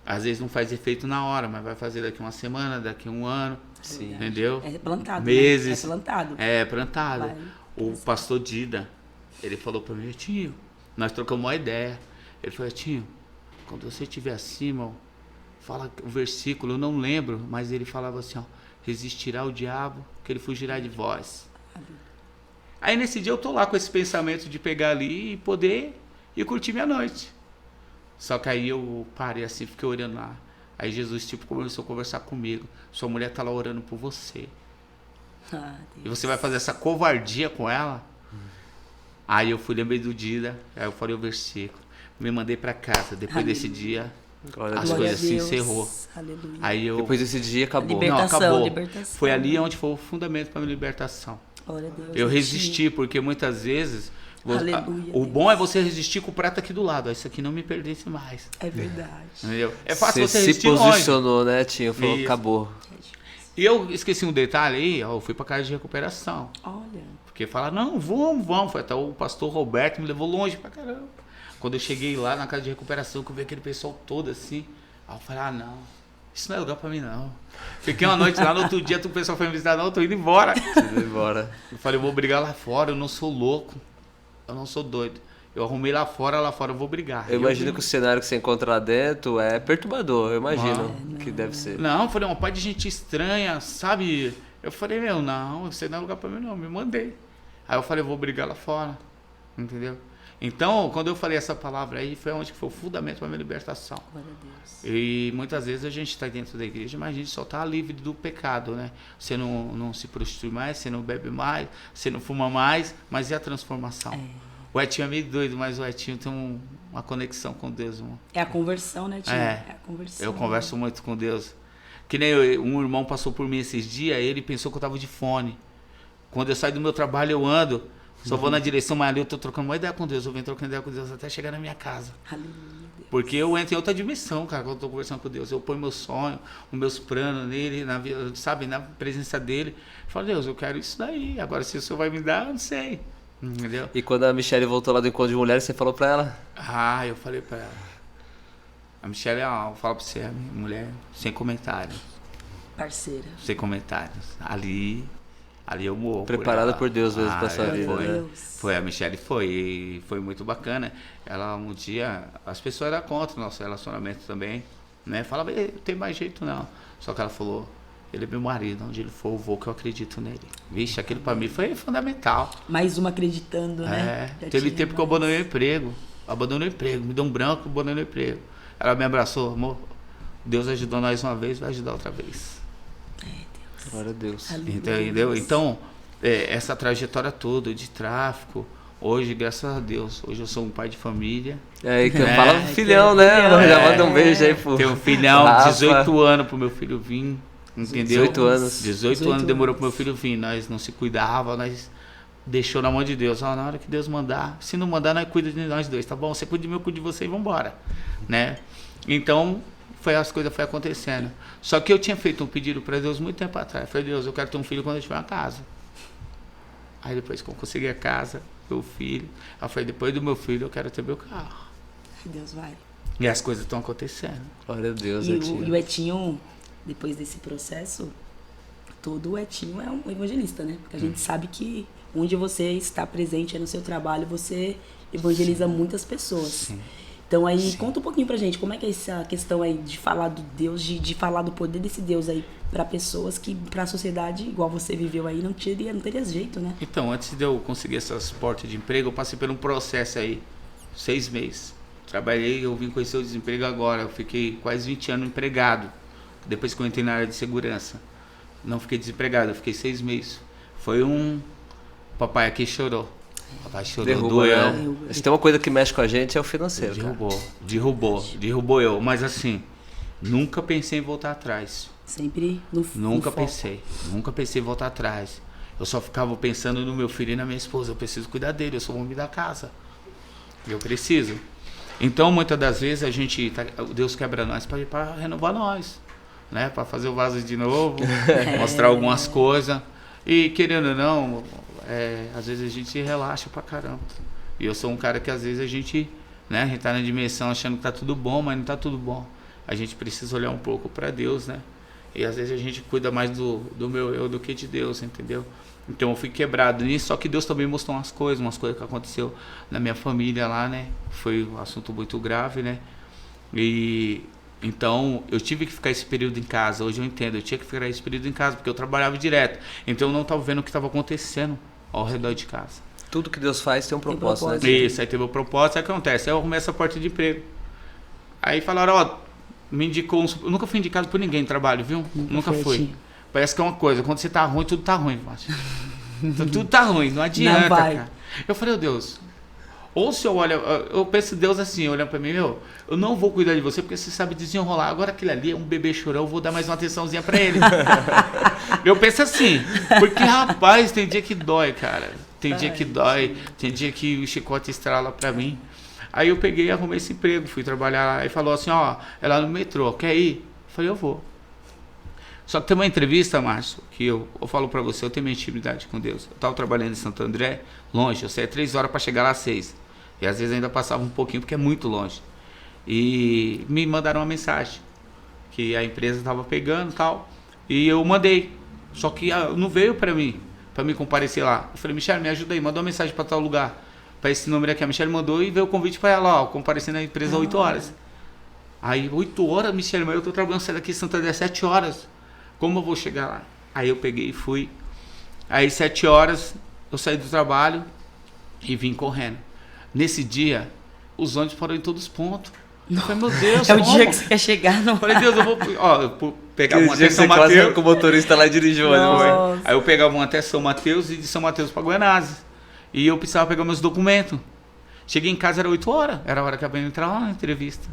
Às vezes não faz efeito na hora, mas vai fazer daqui uma semana, daqui um ano. Sim. Entendeu? É plantado. Meses. Né? É plantado. É plantado. Vai. O pastor Dida, ele falou pra mim, Etinho, nós trocamos uma ideia. Ele falou, Etinho, quando você estiver acima, fala o versículo, eu não lembro, mas ele falava assim, ó, resistirá o diabo, que ele fugirá de vós. Aí nesse dia eu tô lá com esse pensamento de pegar ali e poder ir curtir minha noite. Só que aí eu parei assim, fiquei orando lá. Aí Jesus tipo começou a conversar comigo. Sua mulher tá lá orando por você. E você vai fazer essa covardia com ela? Aí eu fui, lembrei do dia, aí eu falei o versículo. Me mandei pra casa. Depois desse dia, as coisas se encerrou. Aleluia. Aí eu... Depois desse dia acabou. Libertação, não, acabou. libertação. Foi ali onde foi o fundamento para minha libertação. Glória a Deus, Eu resisti, porque muitas vezes... Aleluia, o bom é você resistir com o prato aqui do lado. Isso aqui não me pertence mais. É verdade. Entendeu? É fácil você se resistir posicionou, né, Tinho? Falou, Isso. acabou. E eu esqueci um detalhe aí, ó, eu fui pra casa de recuperação. Olha. Porque fala, não, vamos. Foi até o pastor Roberto me levou longe pra caramba. Quando eu cheguei lá na casa de recuperação, que eu vi aquele pessoal todo assim, aí eu falei, não, isso não é lugar pra mim não. Fiquei uma noite lá, no outro dia o pessoal foi me visitar, não, eu tô indo embora. Indo embora. Eu falei, eu vou brigar lá fora, eu não sou louco, eu não sou doido. Eu arrumei lá fora eu vou brigar. Eu imagino que o cenário que você encontra lá dentro é perturbador, eu imagino que deve ser. Não, eu falei, uma pai de gente estranha, sabe? Eu falei, não, isso aí não é lugar pra mim não, me mandei. Aí eu falei, eu vou brigar lá fora, entendeu? Então, quando eu falei essa palavra aí, foi onde foi o fundamento para minha libertação. Glória a Deus. E muitas vezes a gente está dentro da igreja, mas a gente só está livre do pecado, né? Você não se prostitui mais, você não bebe mais, você não fuma mais, mas e a transformação? O Etinho é meio doido, mas o Etinho tem uma conexão com Deus, irmão. É a conversão, né, Tinho? É a conversão. Eu converso muito com Deus. Que nem um irmão passou por mim esses dias, ele pensou que eu estava de fone. Quando eu saio do meu trabalho, eu ando, só vou na direção, mas ali eu tô trocando uma ideia com Deus, eu venho trocando ideia com Deus até chegar na minha casa. Aleluia. Porque eu entro em outra dimensão, cara, quando eu tô conversando com Deus. Eu ponho meu sonho, os meus planos nele, sabe, na presença dele. Eu falo, Deus, eu quero isso daí. Agora, se o Senhor vai me dar, eu não sei. Entendeu? E quando a Michelle voltou lá do encontro de mulheres, você falou pra ela? Ah, eu falei pra ela. A Michelle, eu falo pra você, a minha mulher, sem comentários. Parceira. Sem comentários. Ali eu morro. Preparada por Deus mesmo pra sua vida, foi, né? Foi, a Michelle foi muito bacana. Ela um dia, as pessoas eram contra o nosso relacionamento também, né? Falava, tem mais jeito não. Só que ela falou, ele é meu marido, onde ele for eu vou, que eu acredito nele. Vixe, aquilo pra mim foi fundamental. Mais uma acreditando, né? Teve tempo que eu abandonei o emprego. Me deu um branco, abandonei o emprego. Ela me abraçou, amor, Deus ajudou nós uma vez, vai ajudar outra vez. Glória a Deus. Entendeu? Então, essa trajetória toda de tráfico, hoje, graças a Deus, hoje eu sou um pai de família. Fala pro filhão, né? Já manda um beijo aí pro... Tem um filhão, Rafa. 18 anos pro meu filho vir, entendeu? 18 anos. 18 anos demorou pro meu filho vir, nós não se cuidava, nós deixou na mão de Deus. Na hora que Deus mandar, se não mandar, nós cuida de nós dois, tá bom? Você cuida de mim, eu cuido de você e vambora, né? Então, as coisas foram acontecendo. Só que eu tinha feito um pedido para Deus muito tempo atrás. Falei, Deus, eu quero ter um filho quando eu tiver uma casa. Aí depois que eu consegui a casa, meu filho, eu falei, depois do meu filho eu quero ter meu carro. Deus vai. E as coisas estão acontecendo. Glória a Deus, E Etinho. o Etinho, depois desse processo, todo o Etinho é um evangelista, né? Porque a gente sabe que onde você está presente no seu trabalho, você evangeliza muitas pessoas. Sim. Então aí, conta um pouquinho pra gente, como é que é essa questão aí de falar do Deus, de falar do poder desse Deus aí pra pessoas que, pra sociedade, igual você viveu aí, não teria jeito, né? Então, antes de eu conseguir essas portas de emprego, eu passei por um processo aí, 6 meses. Trabalhei, eu vim conhecer o desemprego agora, eu fiquei quase 20 anos empregado, depois que eu entrei na área de segurança. Não fiquei desempregado, eu fiquei 6 meses. Foi papai aqui chorou. Papai chorou, doeu. Se tem uma coisa que mexe com a gente é o financeiro. Derrubou eu. Mas assim, Nunca pensei em voltar atrás. Sempre no Nunca foco. Nunca pensei em voltar atrás. Eu só ficava pensando no meu filho e na minha esposa. Eu preciso cuidar dele, eu sou o homem da casa. Eu preciso. Então, muitas das vezes, Deus quebra nós para renovar nós. Né? Para fazer o vaso de novo, mostrar algumas coisas. E, querendo ou não, às vezes a gente relaxa pra caramba. E eu sou um cara que, às vezes, a gente tá na dimensão achando que tá tudo bom, mas não tá tudo bom. A gente precisa olhar um pouco para Deus, né? E às vezes a gente cuida mais do meu eu do que de Deus, entendeu? Então eu fui quebrado nisso, só que Deus também mostrou umas coisas que aconteceu na minha família lá, né? Foi um assunto muito grave, né? E então eu tive que ficar esse período em casa. Hoje eu entendo, eu tinha que ficar esse período em casa, porque eu trabalhava direto. Então eu não estava vendo o que estava acontecendo ao redor de casa. Tudo que Deus faz tem um propósito, né? Isso, aí teve o propósito, aí o que acontece? Aí eu arrumei essa porta de emprego. Aí falaram, ó, me indicou, eu nunca fui indicado por ninguém no trabalho, viu? Nunca fui. Parece que é uma coisa, quando você tá ruim, tudo tá ruim, Márcio. Tudo tá ruim, não adianta, cara. Eu falei, Deus, ou se eu olho, eu penso Deus assim, olhando pra mim, eu não vou cuidar de você porque você sabe desenrolar. Agora aquele ali é um bebê chorão, eu vou dar mais uma atençãozinha pra ele. Eu penso assim, porque rapaz, tem dia que dói, cara. Tem dia que dói, tem dia que o chicote estrala pra mim. Aí eu peguei e arrumei esse emprego, fui trabalhar lá e falou assim, ó, é lá no metrô, quer ir? Eu falei, eu vou. Só que tem uma entrevista, Márcio, que eu falo pra você, eu tenho minha intimidade com Deus. Eu tava trabalhando em Santo André, longe, eu saía 3 horas pra chegar lá às 6. E às vezes ainda passava um pouquinho, porque é muito longe. E me mandaram uma mensagem, que a empresa tava pegando e tal, e eu mandei. Só que não veio pra mim comparecer lá. Eu falei, Michele, me ajuda aí, manda uma mensagem pra tal lugar. Para esse número aqui, a Michele mandou e veio o convite para ela, ó, comparecer na empresa 8 horas. Aí, 8 horas, Michele, mas eu tô trabalhando, sair daqui em Santo André 7 horas. Como eu vou chegar lá? Aí eu peguei e fui. Aí, 7 horas, eu saí do trabalho e vim correndo. Nesse dia, os ônibus foram em todos os pontos. Eu falei, meu Deus, é o dia que você quer chegar, não? Eu falei, Deus, eu vou pegar um até São Mateus. Mateus. Com o motorista lá dirigiu. Aí eu pegava um até São Mateus e de São Mateus para Guanazes. E eu precisava pegar meus documentos. Cheguei em casa, era 8 horas. Era a hora que eu ia entrar lá na entrevista.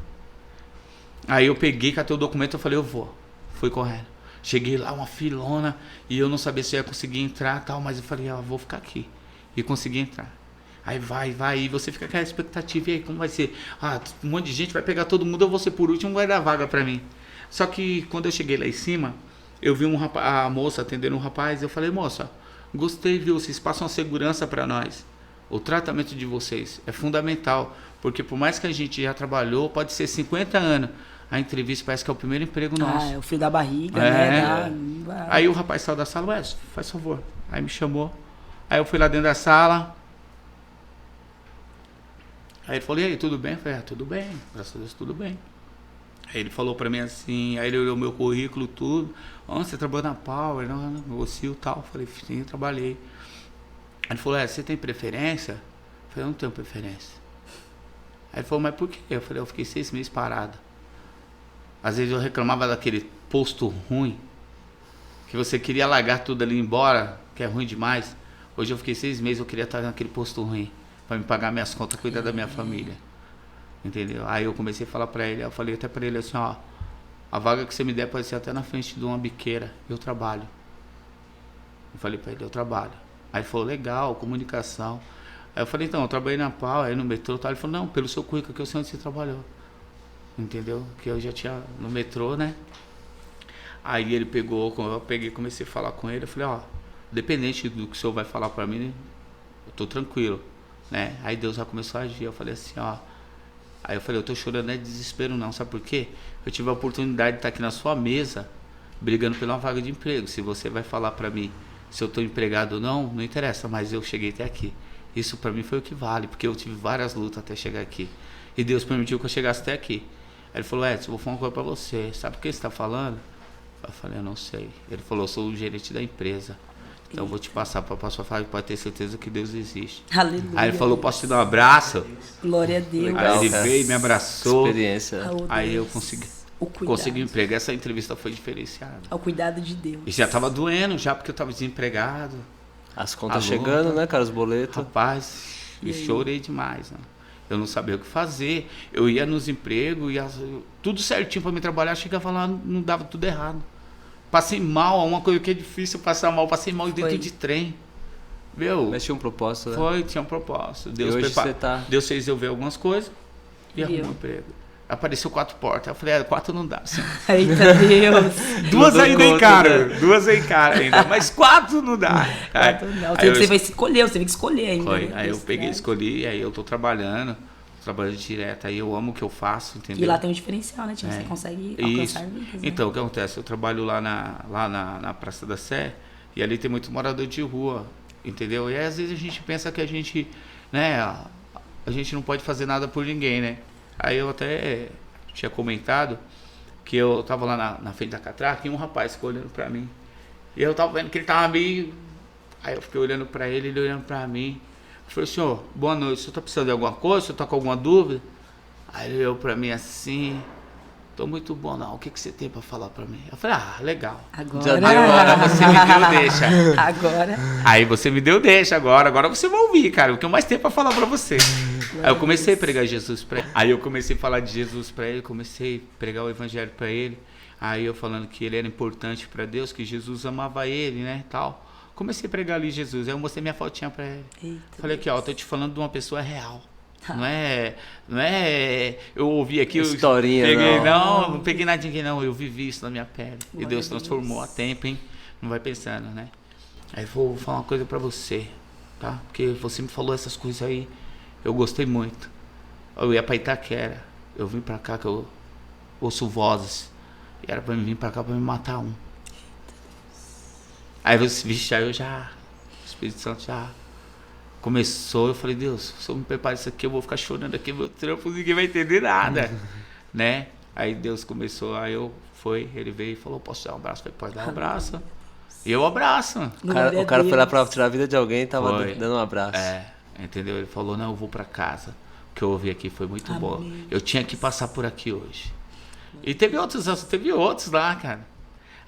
Aí eu peguei, catei o documento, eu falei, eu vou. Fui correndo. Cheguei lá, uma filona, e eu não sabia se eu ia conseguir entrar e tal, mas eu falei, vou ficar aqui. E consegui entrar. Aí vai, e você fica com aquela expectativa, e aí, como vai ser? Um monte de gente vai pegar todo mundo, eu vou ser por último, vai dar vaga pra mim. Só que quando eu cheguei lá em cima, eu vi a moça atendendo um rapaz, eu falei, moça, gostei, viu? Vocês passam a segurança para nós. O tratamento de vocês é fundamental, porque por mais que a gente já trabalhou, pode ser 50 anos, a entrevista parece que é o primeiro emprego nosso. É o frio da barriga, né? Aí o rapaz saiu da sala, faz favor. Aí me chamou. Aí eu fui lá dentro da sala. Aí ele falou, e aí, tudo bem? Eu falei, tudo bem, graças a Deus, tudo bem. Aí ele falou pra mim assim, aí ele olhou meu currículo, tudo. Você trabalhou na Power, no OCIL e tal? Eu falei, sim, eu trabalhei. Aí ele falou, você tem preferência? Eu falei, eu não tenho preferência. Aí ele falou, mas por quê? Eu falei, eu fiquei 6 meses parado. Às vezes eu reclamava daquele posto ruim, que você queria largar tudo ali e ir embora, que é ruim demais. Hoje eu fiquei 6 meses, eu queria estar naquele posto ruim, para me pagar minhas contas, cuidar da minha família. Entendeu? Aí eu comecei a falar para ele, eu falei até para ele assim, a vaga que você me der pode ser até na frente de uma biqueira, eu trabalho. Eu falei para ele, eu trabalho. Aí ele falou, legal, comunicação. Aí eu falei, então, eu trabalhei na Pau, aí no metrô, tal. Ele falou, não, pelo seu currículo que eu sei onde você trabalhou. Entendeu? Que eu já tinha no metrô, né? Aí ele pegou, eu peguei, comecei a falar com ele, eu falei, dependente do que o senhor vai falar para mim, eu tô tranquilo, né? Aí Deus já começou a agir, eu falei assim, Aí eu falei, eu tô chorando, não é desespero não, sabe por quê? Eu tive a oportunidade de estar aqui na sua mesa, brigando pela uma vaga de emprego. Se você vai falar pra mim se eu tô empregado ou não, não interessa, mas eu cheguei até aqui. Isso pra mim foi o que vale, porque eu tive várias lutas até chegar aqui. E Deus permitiu que eu chegasse até aqui. Aí ele falou, Edson, vou falar uma coisa pra você, sabe o que você tá falando? Eu falei, eu não sei. Ele falou, eu sou o gerente da empresa. Então eu vou te passar para sua família para ter certeza que Deus existe. Aleluia. Aí ele falou, posso te dar um abraço? Glória a Deus. Legal, Aí ele cara. veio, me abraçou. Experiência. Aí eu consegui um emprego. Essa entrevista foi diferenciada. Ao cuidado de Deus. E já tava doendo, já porque eu tava desempregado. As contas chegando, né, cara? Os boletos. Rapaz, eu chorei demais, né? Eu não sabia o que fazer. Eu ia nos empregos, tudo certinho para me trabalhar, chegava lá, não dava tudo errado. Passei mal, uma coisa que é difícil passar mal, passei mal dentro de trem. Meu, Mas tinha um propósito, né? Foi, tinha um propósito. Deus, hoje você tá... Deus fez eu ver algumas coisas e arrumou um emprego. Apareceu 4 portas. Eu falei, 4 não dá. Assim. Eita Deus. 2 ainda encara. Né? 2 encara ainda. Mas 4 não dá. 4 não. Você vai escolher, você tem que escolher ainda. Foi. Né? Aí eu peguei, escolhi, aí eu tô trabalhando direto. Aí eu amo o que eu faço, entendeu? E lá tem um diferencial, né, Tio? Você consegue alcançar vidas, né? Então, o que acontece? Eu trabalho lá na Praça da Sé e ali tem muito morador de rua, entendeu? E aí, às vezes a gente pensa que a gente, né, a gente não pode fazer nada por ninguém, né? Aí eu até tinha comentado que eu tava lá na frente da catraca e um rapaz ficou olhando pra mim. E eu tava vendo que ele tava meio... Aí eu fiquei olhando pra ele olhando pra mim. Eu falei, senhor, boa noite, o senhor tá precisando de alguma coisa? O senhor tá com alguma dúvida? Aí ele olhou pra mim assim... Tô muito bom, não. O que você tem pra falar pra mim? Eu falei, legal. Agora já deu, agora você me deu deixa. Agora. Aí você me deu deixa agora. Agora você vai ouvir, cara. O que eu mais tenho pra falar pra você. Aí eu comecei a pregar Jesus pra ele. Aí eu comecei a falar de Jesus pra ele. Comecei a pregar o evangelho pra ele. Aí eu falando que ele era importante pra Deus, que Jesus amava ele, né, tal. Comecei a pregar ali Jesus. Aí eu mostrei minha fotinha pra ele. Eita, falei aqui, tô te falando de uma pessoa real. Não é. Eu ouvi aqui. Historinha, peguei, não peguei nada de ninguém, não. Eu vivi isso na minha pele. E Deus transformou a tempo, hein? Não vai pensando, né? Aí vou falar uma coisa pra você, tá? Porque você me falou essas coisas aí. Eu gostei muito. Eu ia pra Itaquera. Eu vim pra cá que eu ouço vozes. E era pra mim vir pra cá pra me matar um. Aí você, vixe, aí eu já. O Espírito Santo já. Começou, eu falei, Deus, se eu me preparar isso aqui, eu vou ficar chorando aqui, meu trampo, ninguém vai entender nada, né? Aí Deus começou, aí ele veio e falou, posso dar um abraço? Eu falei, pode dar um abraço. E eu abraço. O cara foi lá pra tirar a vida de alguém e tava dando um abraço. Entendeu? Ele falou, não, eu vou pra casa. O que eu ouvi aqui foi muito bom. Eu tinha que passar por aqui hoje. E teve outros lá, cara.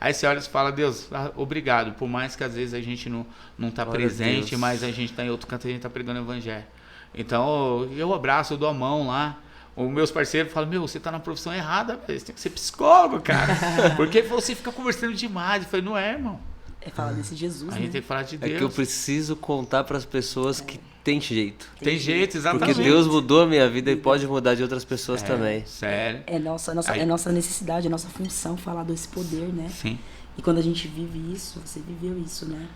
Aí você olha e fala, Deus, obrigado, por mais que às vezes a gente não tá presente, mas a gente tá em outro canto, a gente tá pregando o evangelho. Então, eu abraço, eu dou a mão lá. Os meus parceiros falam, você tá na profissão errada, você tem que ser psicólogo, cara. Porque você fica conversando demais. Eu falei, não é, irmão. É falar desse Jesus, A gente tem que falar de Deus. É que eu preciso contar pras pessoas que tem jeito. Tem jeito, exatamente. Porque Deus mudou a minha vida e pode mudar de outras pessoas também. Sério. É nossa necessidade, é nossa função falar desse poder, né? Sim. E quando a gente vive isso, você viveu isso, né?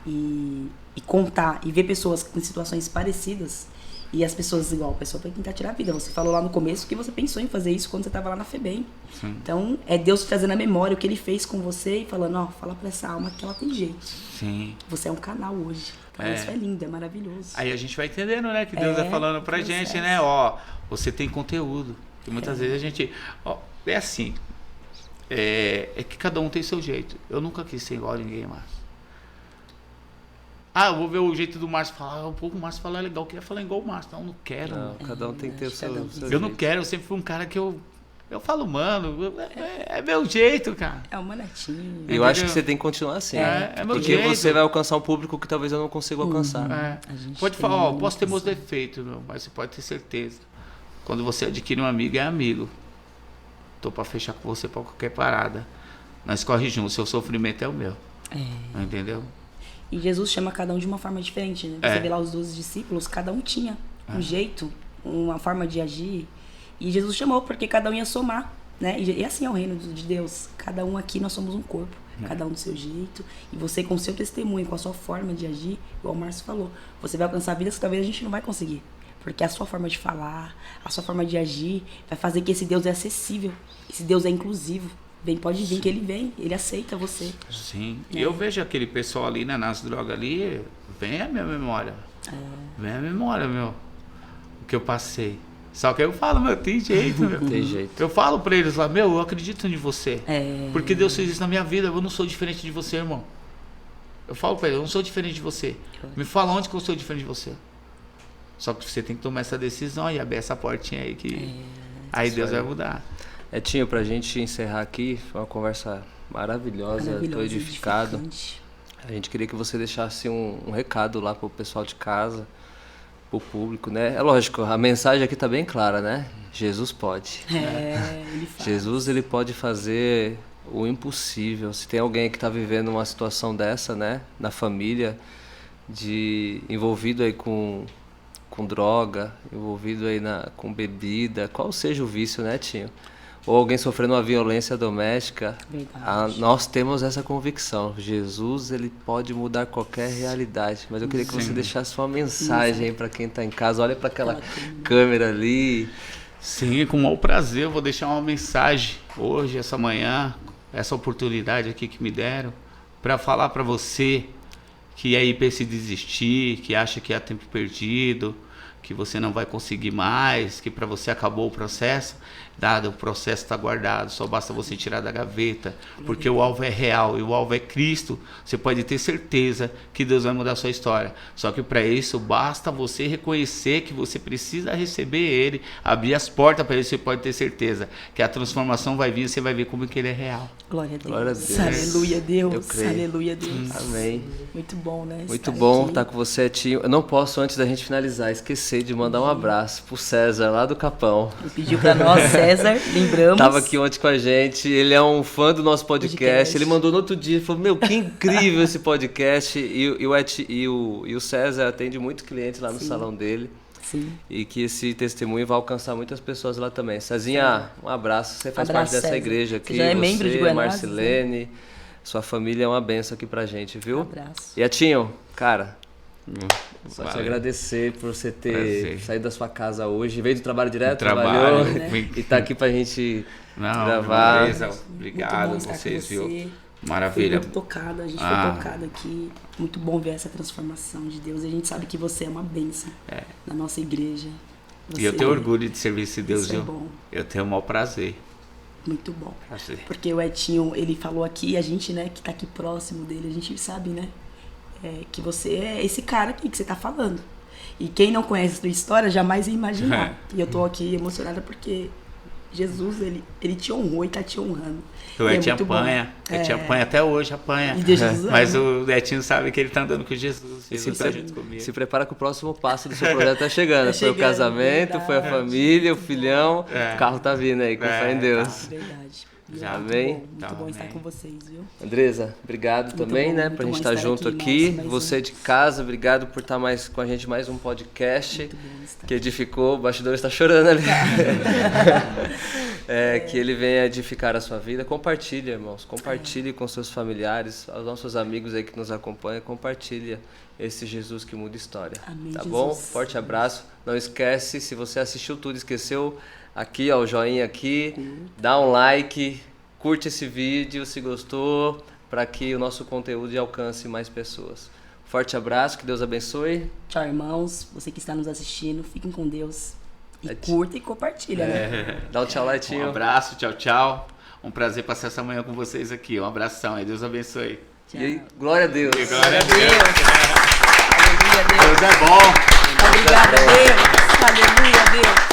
E contar, e ver pessoas com situações parecidas, e as pessoas igual, a pessoa vai tentar tirar a vida. Você falou lá no começo que você pensou em fazer isso quando você estava lá na FEBEM. Sim. Então, é Deus trazendo a memória o que ele fez com você e falando, fala pra essa alma que ela tem jeito. Sim. Você é um canal hoje. Então, isso é lindo, é maravilhoso. Aí a gente vai entendendo, né? Que Deus é falando pra gente, né? Você tem conteúdo. Que muitas vezes a gente... é assim. É que cada um tem seu jeito. Eu nunca quis ser igual a ninguém mais. Eu vou ver o jeito do Márcio falar. O Márcio falar é legal. Eu queria falar igual o Márcio. Não quero. Não, cada um tem que ter o seu jeito. Eu não quero. Eu sempre fui um cara que eu falo, mano, é meu jeito, cara. É uma netinha. Eu acho que você tem que continuar assim. É meu porque jeito. Você vai alcançar um público que talvez eu não consiga alcançar. Pode falar, posso ter meus defeitos, mas você pode ter certeza. Quando você adquire um amigo, é amigo. Tô pra fechar com você pra qualquer parada. Nós corre juntos, seu sofrimento é o meu. Entendeu? E Jesus chama cada um de uma forma diferente, né? Você vê lá os 12 discípulos, cada um tinha um jeito, uma forma de agir. E Jesus chamou porque cada um ia somar, né? E assim é o reino de Deus. Cada um aqui, nós somos um corpo. Cada um do seu jeito. E você com o seu testemunho, com a sua forma de agir, igual o Márcio falou, você vai alcançar vidas que talvez a gente não vai conseguir. Porque a sua forma de falar, a sua forma de agir, vai fazer que esse Deus é acessível. Esse Deus é inclusivo. Pode vir que ele vem, ele aceita você. Sim. E eu vejo aquele pessoal ali, né, nas drogas ali, vem a minha memória. Vem a memória, meu. O que eu passei. Só que eu falo, tem jeito, meu. Tem jeito. Eu falo pra eles lá, eu acredito em você. Porque Deus fez isso na minha vida, eu não sou diferente de você, irmão. Eu falo pra eles, eu não sou diferente de você. Me fala onde que eu sou diferente de você. Só que você tem que tomar essa decisão e abrir essa portinha aí que... aí Deus vai mudar. Tinha pra gente encerrar aqui, foi uma conversa maravilhosa, tô edificado. A gente queria que você deixasse um recado lá pro pessoal de casa, pro público, né? É lógico, a mensagem aqui tá bem clara, né? Jesus pode. Ele faz. Jesus, ele pode fazer o impossível. Se tem alguém que está vivendo uma situação dessa, né, na família, envolvido aí com droga, envolvido aí com bebida, qual seja o vício, né, Tinho? Ou alguém sofrendo uma violência doméstica, nós temos essa convicção. Jesus, ele pode mudar qualquer realidade. Mas eu queria que você deixasse uma mensagem aí para quem está em casa. Olha para aquela câmera ali. Sim, com o maior prazer eu vou deixar uma mensagem hoje, essa manhã, essa oportunidade aqui que me deram, para falar para você que aí pensa em desistir, que acha que é tempo perdido, que você não vai conseguir mais, que para você acabou o processo. Nada, o processo está guardado, só basta você tirar da gaveta, porque o alvo é real e o alvo é Cristo. Você pode ter certeza que Deus vai mudar a sua história, só que para isso basta você reconhecer que você precisa receber Ele, abrir as portas para Ele. Você pode ter certeza que a transformação vai vir, você vai ver como que Ele é real. Glória a Deus. Glória a Deus. Aleluia, Deus. Eu creio. Aleluia, Deus. Amém. Muito bom, né? Muito bom estar com você, Tinho. Eu não posso, antes da gente finalizar, esquecer de mandar um abraço pro César, lá do Capão. Ele pediu para nós, César, lembramos. Tava aqui ontem com a gente, ele é um fã do nosso podcast. Ele mandou no outro dia, falou, meu, que incrível esse podcast. E o César atende muito clientes lá no salão dele. Sim. E que esse testemunho vai alcançar muitas pessoas lá também. Cezinha, um abraço. Você faz parte dessa César. igreja aqui. Você já é membro de Guanás, Marcilene, sua família é uma benção aqui pra gente, viu? Um abraço. E a Tinho, cara, só te agradecer por você ter Prazer. saído da sua casa hoje. Veio do trabalho direto, Trabalho, trabalhou né? e tá aqui pra gente Não, gravar. beleza. Obrigado Muito bom a estar vocês, com você. viu? Maravilha. Fui muito tocada, a gente foi tocada aqui. Muito bom ver essa transformação de Deus. E a gente sabe que você é uma bênção na nossa igreja. E eu tenho orgulho de servir esse Deus, Isso é viu? bom. Eu tenho o maior prazer. Muito bom. Prazer. Porque o Etinho, ele falou aqui, a gente, né, que tá aqui próximo dele, a gente sabe, né, que você é esse cara aqui que você tá falando. E quem não conhece a sua história jamais ia imaginar. E eu tô aqui emocionada porque Jesus, ele te honrou e tá te honrando. O E Etinho muito bom. apanha. Etinho apanha até hoje, apanha. E Jesus Mas ama. o Etinho sabe que ele tá andando com Jesus. Jesus tá junto comigo. Se prepara que o próximo passo do seu projeto tá chegando. Tá Foi o chegando, casamento, foi a verdade. família, o filhão. É. O carro tá vindo aí, com fé em Deus. Verdade. E Já é muito amém? bom, muito bom estar com vocês, viu? Andresa, obrigado também, bom, né? muito Pra gente bom estar estar junto aqui, aqui. mais Você de casa, obrigado por estar com a gente mais um podcast. Muito bom estar Que edificou, o bastidor está chorando ali. Que ele venha edificar a sua vida. Compartilha, irmãos. Compartilhe com seus familiares, aos nossos amigos aí que nos acompanham. Compartilha esse Jesus que muda história. Amém, tá Jesus. bom? Forte abraço. Não esquece, se você assistiu tudo, esqueceu, aqui, ó, o joinha aqui. Dá um like, curte esse vídeo se gostou, para que o nosso conteúdo alcance mais pessoas. Forte abraço, que Deus abençoe. Tchau, irmãos. Você que está nos assistindo, fiquem com Deus. E curta e compartilha, né? Dá um tchau lá, Um Tinho. abraço, tchau, tchau. Um prazer passar essa manhã com vocês aqui. Um abração e Deus abençoe. E aí, glória a Deus. Glória a Deus. Aleluia, Deus. Deus é bom. Obrigada, Deus. Aleluia, Deus.